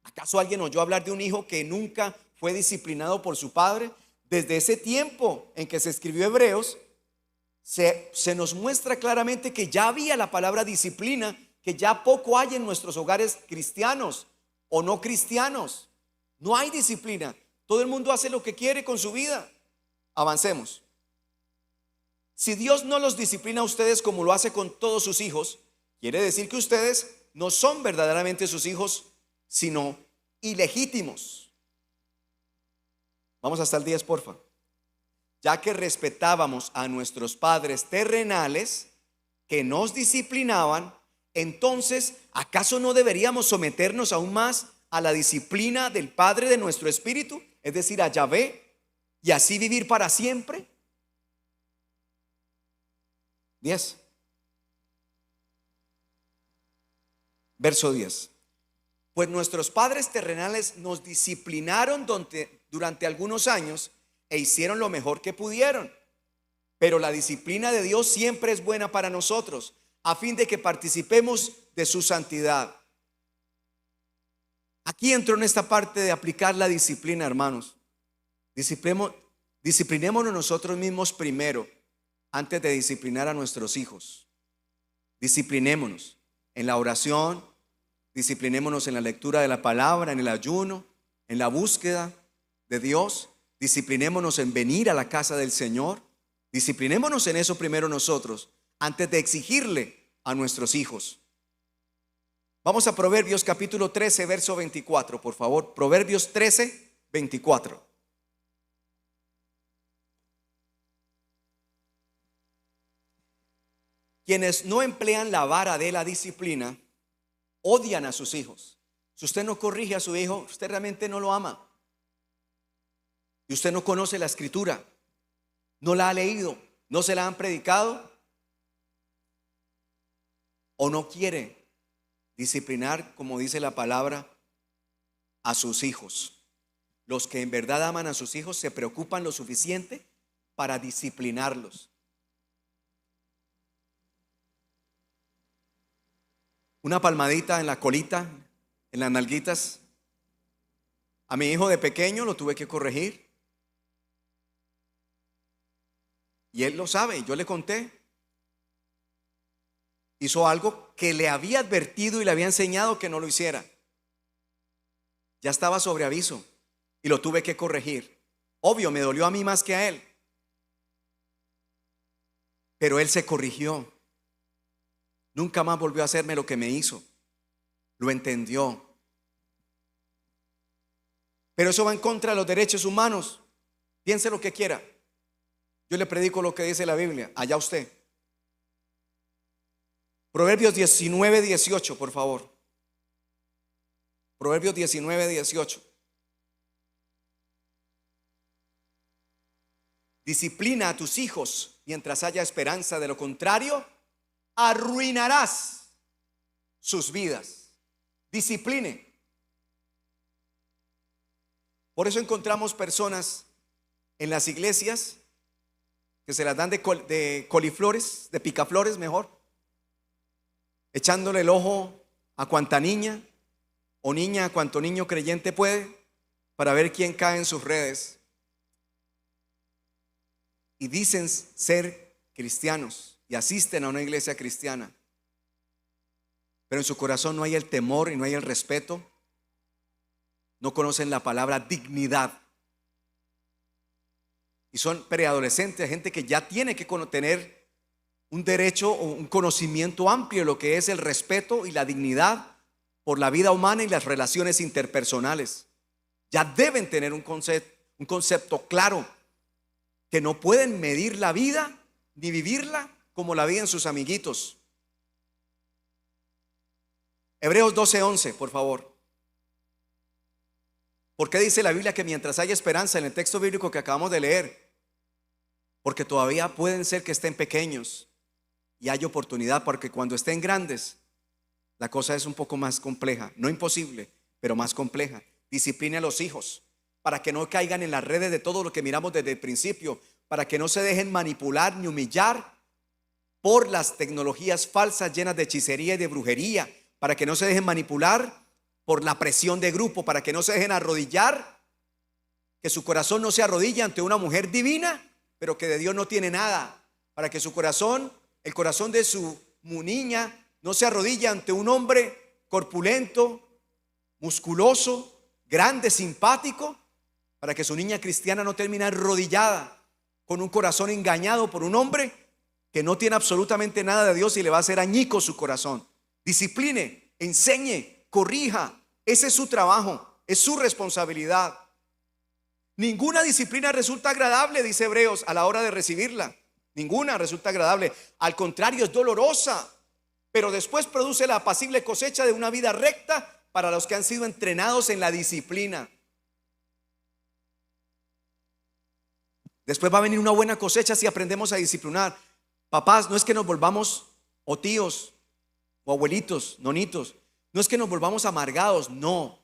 ¿Acaso alguien oyó hablar de un hijo que nunca fue disciplinado por su padre? Desde ese tiempo en que se escribió Hebreos, se nos muestra claramente que ya había la palabra disciplina, que ya poco hay en nuestros hogares cristianos o no cristianos. No hay disciplina. Todo el mundo hace lo que quiere con su vida. Avancemos. Si Dios no los disciplina a ustedes como lo hace con todos sus hijos, quiere decir que ustedes no son verdaderamente sus hijos, sino ilegítimos. Vamos hasta el 10, porfa. Ya que respetábamos a nuestros padres terrenales que nos disciplinaban, entonces, ¿acaso no deberíamos someternos aún más a la disciplina del Padre de nuestro espíritu, es decir, a Yahvé, y así vivir para siempre? 10. Verso 10. Pues nuestros padres terrenales nos disciplinaron durante algunos años e hicieron lo mejor que pudieron. Pero la disciplina de Dios siempre es buena para nosotros, a fin de que participemos de su santidad. Aquí entro en esta parte de aplicar la disciplina, hermanos. Disciplinémonos nosotros mismos primero, antes de disciplinar a nuestros hijos. Disciplinémonos en la oración, disciplinémonos en la lectura de la palabra, en el ayuno, en la búsqueda de Dios. Disciplinémonos en venir a la casa del Señor. Disciplinémonos en eso primero nosotros, antes de exigirle a nuestros hijos. Vamos a Proverbios capítulo 13, verso 24, por favor. Proverbios 13, 24. Quienes no emplean la vara de la disciplina odian a sus hijos. Si usted no corrige a su hijo, usted realmente no lo ama. Y usted no conoce la escritura, no la ha leído, no se la han predicado o no quiere Disciplinar, como dice la palabra, a sus hijos. Los que en verdad aman a sus hijos se preocupan lo suficiente para disciplinarlos. Una palmadita en la colita, en las nalguitas. A mi hijo de pequeño lo tuve que corregir. Y él lo sabe, yo le conté. Hizo algo que le había advertido y le había enseñado que no lo hiciera. Ya estaba sobre aviso y lo tuve que corregir. Obvio, me dolió a mí más que a él. Pero él se corrigió. Nunca más volvió a hacerme lo que me hizo. Lo entendió. Pero eso va en contra de los derechos humanos. Piense lo que quiera. Yo le predico lo que dice la Biblia. Allá usted. Proverbios 19:18, por favor. Proverbios 19:18. Disciplina a tus hijos mientras haya esperanza, de lo contrario, arruinarás sus vidas. Discipline. Por eso encontramos personas en las iglesias que se las dan de coliflores, de picaflores mejor, echándole el ojo a cuanta niña o niña, a cuanto niño creyente puede, para ver quién cae en sus redes. Y dicen ser cristianos y asisten a una iglesia cristiana, pero en su corazón no hay el temor y no hay el respeto. No conocen la palabra dignidad. Y son preadolescentes, gente que ya tiene que tener un derecho o un conocimiento amplio de lo que es el respeto y la dignidad por la vida humana y las relaciones interpersonales. Ya deben tener un concepto claro, que no pueden medir la vida ni vivirla como la viven sus amiguitos. Hebreos 12:11, por favor. ¿Por qué dice la Biblia que mientras haya esperanza en el texto bíblico que acabamos de leer? Porque todavía pueden ser que estén pequeños y hay oportunidad, porque cuando estén grandes la cosa es un poco más compleja, no imposible, pero más compleja. Discipline a los hijos para que no caigan en las redes de todo lo que miramos desde el principio, para que no se dejen manipular ni humillar por las tecnologías falsas llenas de hechicería y de brujería, para que no se dejen manipular por la presión de grupo, para que no se dejen arrodillar, que su corazón no se arrodille ante una mujer divina, pero que de Dios no tiene nada, para que su corazón, el corazón de su niña, no se arrodille ante un hombre corpulento, musculoso, grande, simpático, para que su niña cristiana no termine arrodillada con un corazón engañado por un hombre que no tiene absolutamente nada de Dios y le va a hacer añicos su corazón. Discipline, enseñe, corrija. Ese es su trabajo, es su responsabilidad. Ninguna disciplina resulta agradable, dice Hebreos, a la hora de recibirla. Ninguna resulta agradable. Al contrario, es dolorosa, pero después produce la apacible cosecha de una vida recta para los que han sido entrenados en la disciplina. Después va a venir una buena cosecha si aprendemos a disciplinar. Papás, no es que nos volvamos, o tíos, o abuelitos, nonitos, no es que nos volvamos amargados, no.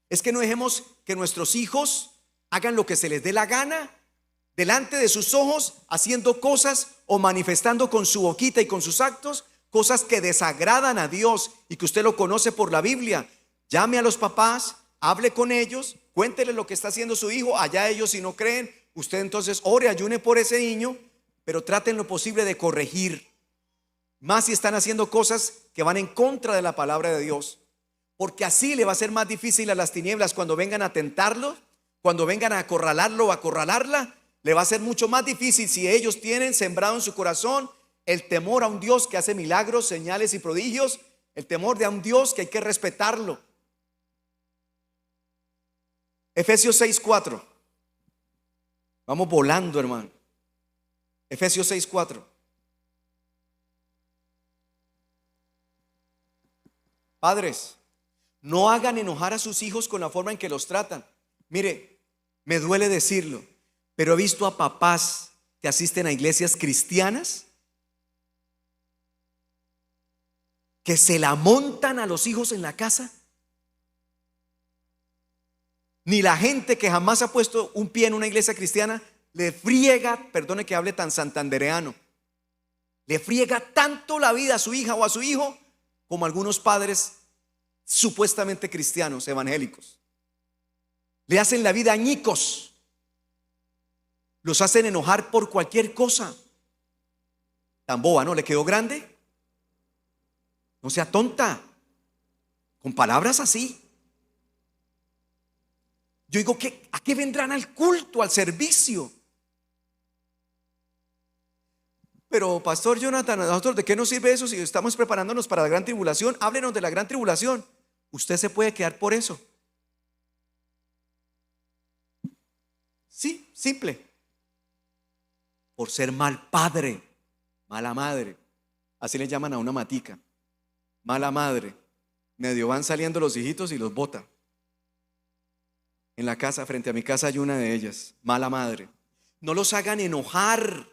Es que no dejemos que nuestros hijos hagan lo que se les dé la gana delante de sus ojos, haciendo cosas o manifestando con su boquita y con sus actos cosas que desagradan a Dios y que usted lo conoce por la Biblia. Llame a los papás, hable con ellos, cuéntele lo que está haciendo su hijo. Allá ellos, si no creen, usted entonces ore, ayune por ese niño, pero traten lo posible de corregir, más si están haciendo cosas que van en contra de la palabra de Dios, porque así le va a ser más difícil a las tinieblas cuando vengan a tentarlo, cuando vengan a acorralarlo o acorralarla. Le va a ser mucho más difícil si ellos tienen sembrado en su corazón el temor a un Dios que hace milagros, señales y prodigios, el temor de a un Dios que hay que respetarlo. Efesios 6:4. Vamos volando, hermano. Efesios 6:4. Padres, no hagan enojar a sus hijos con la forma en que los tratan. Mire, me duele decirlo, pero he visto a papás que asisten a iglesias cristianas que se la montan a los hijos en la casa. Ni la gente que jamás ha puesto un pie en una iglesia cristiana le friega, perdone que hable tan santandereano, le friega tanto la vida a su hija o a su hijo como algunos padres supuestamente cristianos, evangélicos. Le hacen la vida añicos, los hacen enojar por cualquier cosa. Tan boba, ¿no? ¿Le quedó grande? No sea tonta, con palabras así. Yo digo, ¿a qué vendrán al culto, al servicio? Pero pastor Jonathan, ¿a nosotros de qué nos sirve eso si estamos preparándonos para la gran tribulación? Háblenos de la gran tribulación. Usted se puede quedar por eso. Sí, simple. Por ser mal padre, mala madre. Así le llaman a una matica. Mala madre. Medio van saliendo los hijitos y los bota. En la casa, frente a mi casa hay una de ellas. Mala madre. No los hagan enojar.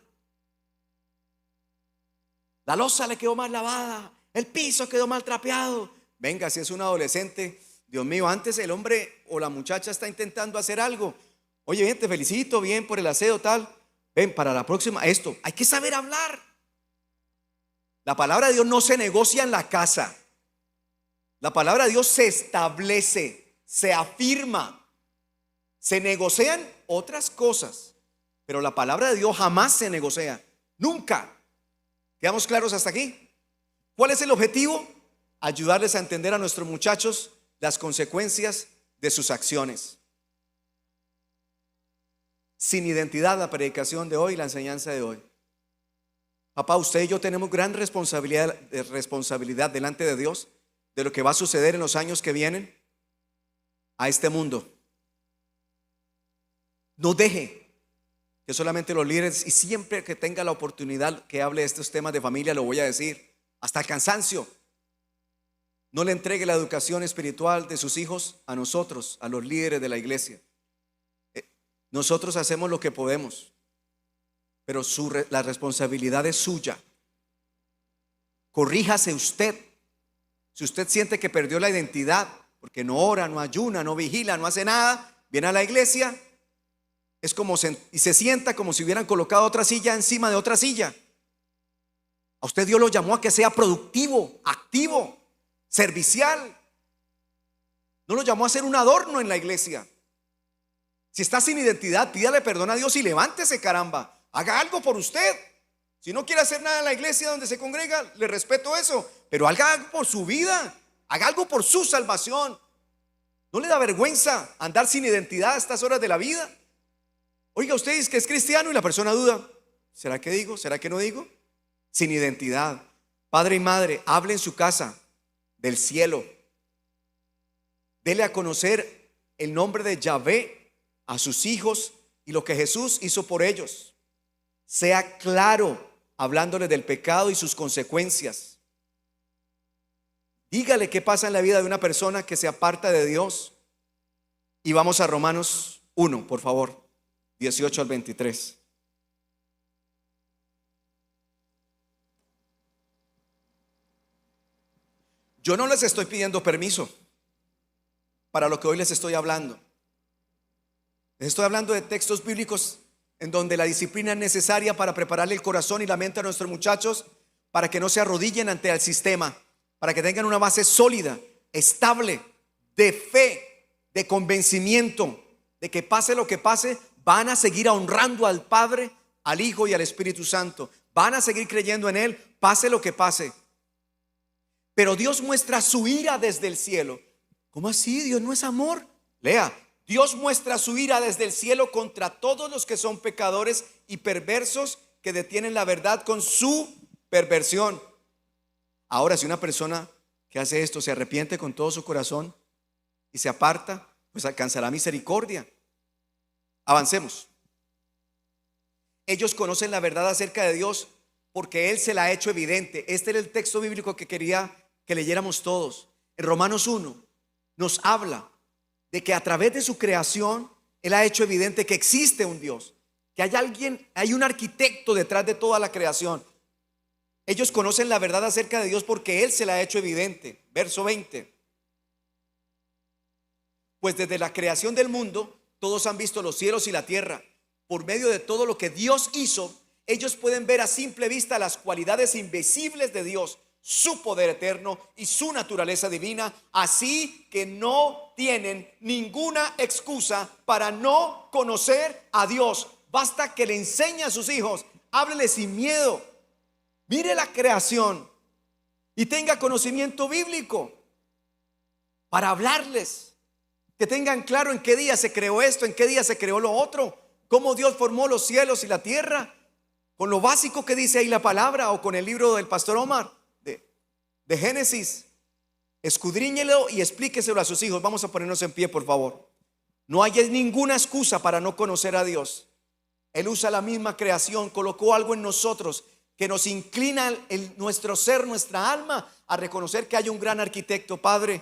La loza le quedó mal lavada, el piso quedó mal trapeado. Venga, si es un adolescente, Dios mío, antes el hombre o la muchacha está intentando hacer algo. Oye, bien, te felicito, bien por el aseo, tal. Ven, para la próxima, esto, hay que saber hablar. La palabra de Dios no se negocia en la casa. La palabra de Dios se establece, se afirma. Se negocian otras cosas, pero la palabra de Dios jamás se negocia, nunca. ¿Quedamos claros hasta aquí? ¿Cuál es el objetivo? Ayudarles a entender a nuestros muchachos las consecuencias de sus acciones. Sin identidad, la predicación de hoy, la enseñanza de hoy. Papá, usted y yo tenemos gran responsabilidad delante de Dios de lo que va a suceder en los años que vienen a este mundo. No deje que solamente los líderes, y siempre que tenga la oportunidad que hable de estos temas de familia, lo voy a decir, hasta el cansancio. No le entregue la educación espiritual de sus hijos a nosotros, a los líderes de la iglesia. Nosotros hacemos lo que podemos, pero la responsabilidad es suya. Corríjase usted. Si usted siente que perdió la identidad, porque no ora, no ayuna, no vigila, no hace nada, viene a la iglesia, es como y se sienta como si hubieran colocado otra silla encima de otra silla. A usted Dios lo llamó a que sea productivo, activo, servicial. No lo llamó a ser un adorno en la iglesia. Si está sin identidad, pídale perdón a Dios y levántese, caramba. Haga algo por usted. Si no quiere hacer nada en la iglesia donde se congrega, le respeto eso, pero haga algo por su vida, haga algo por su salvación. ¿No le da vergüenza andar sin identidad a estas horas de la vida? Oiga, usted dice que es cristiano y la persona duda. ¿Será que digo? ¿Será que no digo? Sin identidad. Padre y madre, hable en su casa del cielo. Dele a conocer el nombre de Yahvé a sus hijos y lo que Jesús hizo por ellos. Sea claro hablándoles del pecado y sus consecuencias. Dígale qué pasa en la vida de una persona que se aparta de Dios. Y vamos a Romanos 1, por favor, 18 al 23. Yo no les estoy pidiendo permiso para lo que hoy les estoy hablando. Les estoy hablando de textos bíblicos en donde la disciplina es necesaria para prepararle el corazón y la mente a nuestros muchachos para que no se arrodillen ante el sistema, para que tengan una base sólida, estable, de fe, de convencimiento, de que pase lo que pase, van a seguir honrando al Padre, al Hijo y al Espíritu Santo. Van a seguir creyendo en Él, pase lo que pase. Pero Dios muestra su ira desde el cielo. ¿Cómo así? Dios no es amor. Lea. Dios muestra su ira desde el cielo contra todos los que son pecadores y perversos que detienen la verdad con su perversión. Ahora, si una persona que hace esto se arrepiente con todo su corazón y se aparta, pues alcanzará misericordia. Avancemos. Ellos conocen la verdad acerca de Dios porque Él se la ha hecho evidente. Este era el texto bíblico que quería que leyéramos todos. En Romanos 1 nos habla de que a través de su creación Él ha hecho evidente que existe un Dios, que hay alguien, hay un arquitecto detrás de toda la creación. Ellos conocen la verdad acerca de Dios porque Él se la ha hecho evidente. Verso 20. Pues desde la creación del mundo, todos han visto los cielos y la tierra. Por medio de todo lo que Dios hizo, ellos pueden ver a simple vista las cualidades invisibles de Dios, su poder eterno y su naturaleza divina. Así que no tienen ninguna excusa para no conocer a Dios. Basta que le enseñe a sus hijos, háblele sin miedo, mire la creación y tenga conocimiento bíblico para hablarles. Que tengan claro en qué día se creó esto, en qué día se creó lo otro, cómo Dios formó los cielos y la tierra, con lo básico que dice ahí la palabra, o con el libro del pastor Omar de Génesis. Escudriñelo y explíqueselo a sus hijos. Vamos a ponernos en pie, por favor. No hay ninguna excusa para no conocer a Dios. Él usa la misma creación, colocó algo en nosotros que nos inclina nuestro ser, nuestra alma, a reconocer que hay un gran arquitecto. Padre,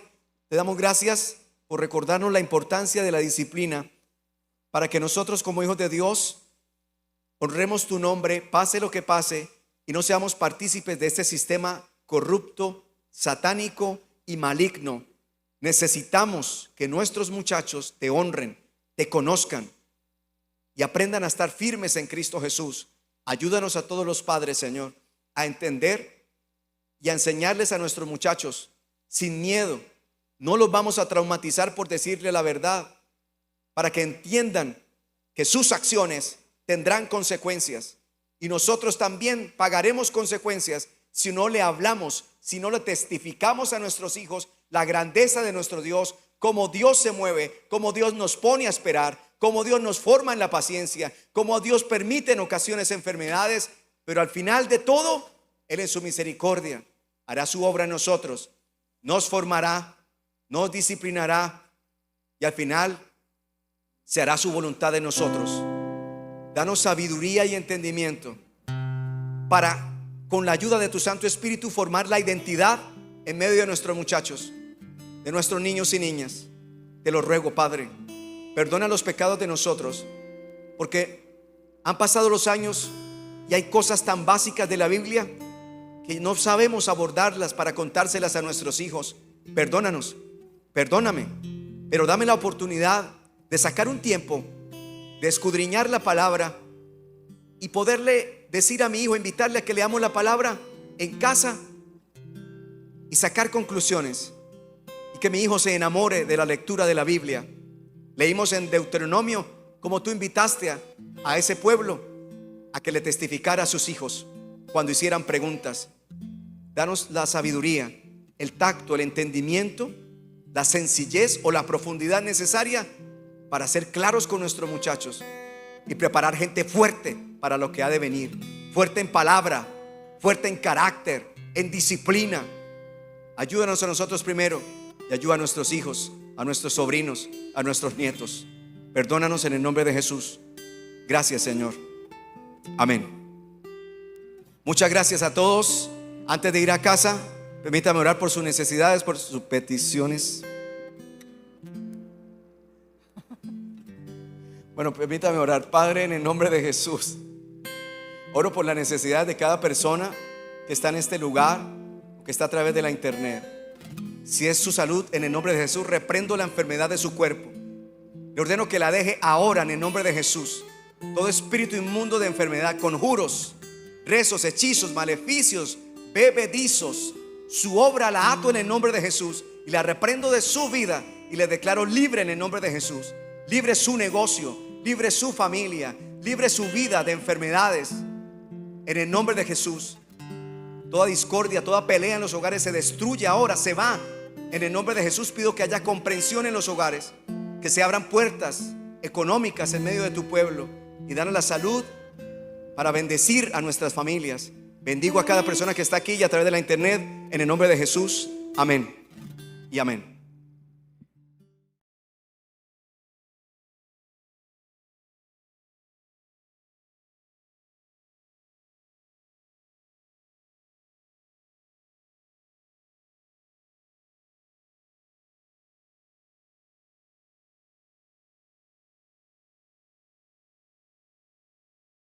te damos gracias por recordarnos la importancia de la disciplina, para que nosotros como hijos de Dios honremos tu nombre, pase lo que pase, y no seamos partícipes de este sistema corrupto, satánico y maligno. Necesitamos que nuestros muchachos te honren, te conozcan y aprendan a estar firmes en Cristo Jesús. Ayúdanos a todos los padres, Señor, a entender y a enseñarles a nuestros muchachos sin miedo. No los vamos a traumatizar por decirle la verdad, para que entiendan que sus acciones tendrán consecuencias, y nosotros también pagaremos consecuencias si no le hablamos, si no le testificamos a nuestros hijos la grandeza de nuestro Dios, cómo Dios se mueve, cómo Dios nos pone a esperar, cómo Dios nos forma en la paciencia, cómo Dios permite en ocasiones enfermedades, pero al final de todo, Él en su misericordia hará su obra en nosotros, nos formará, nos disciplinará, y al final se hará su voluntad en nosotros. Danos sabiduría y entendimiento para, con la ayuda de tu Santo Espíritu, formar la identidad en medio de nuestros muchachos, de nuestros niños y niñas. Te lo ruego, Padre, perdona los pecados de nosotros, porque han pasado los años y hay cosas tan básicas de la Biblia que no sabemos abordarlas para contárselas a nuestros hijos. Perdónanos, perdóname, pero dame la oportunidad de sacar un tiempo, de escudriñar la palabra y poderle decir a mi hijo, invitarle a que leamos la palabra en casa y sacar conclusiones, y que mi hijo se enamore de la lectura de la Biblia. Leímos en Deuteronomio como tú invitaste a ese pueblo a que le testificara a sus hijos cuando hicieran preguntas. Danos la sabiduría, el tacto, el entendimiento, la sencillez o la profundidad necesaria para ser claros con nuestros muchachos y preparar gente fuerte para lo que ha de venir, fuerte en palabra, fuerte en carácter, en disciplina. Ayúdanos a nosotros primero y ayuda a nuestros hijos, a nuestros sobrinos, a nuestros nietos. Perdónanos en el nombre de Jesús. Gracias, Señor. Amén. Muchas gracias a todos. Antes de ir a casa, permítame orar por sus necesidades, por sus peticiones. Bueno, permítame orar. Padre, en el nombre de Jesús, oro por la necesidad de cada persona que está en este lugar, que está a través de la internet. Si es su salud, en el nombre de Jesús, reprendo la enfermedad de su cuerpo. Le ordeno que la deje ahora en el nombre de Jesús. Todo espíritu inmundo de enfermedad, conjuros, rezos, hechizos, maleficios, bebedizos, su obra la ato en el nombre de Jesús y la reprendo de su vida y le declaro libre en el nombre de Jesús. Libre su negocio, libre su familia, libre su vida de enfermedades en el nombre de Jesús. Toda discordia, toda pelea en los hogares se destruye ahora, se va. En el nombre de Jesús pido que haya comprensión en los hogares, que se abran puertas económicas en medio de tu pueblo y danos la salud para bendecir a nuestras familias. Bendigo a cada persona que está aquí y a través de la internet en el nombre de Jesús. Amén y amén.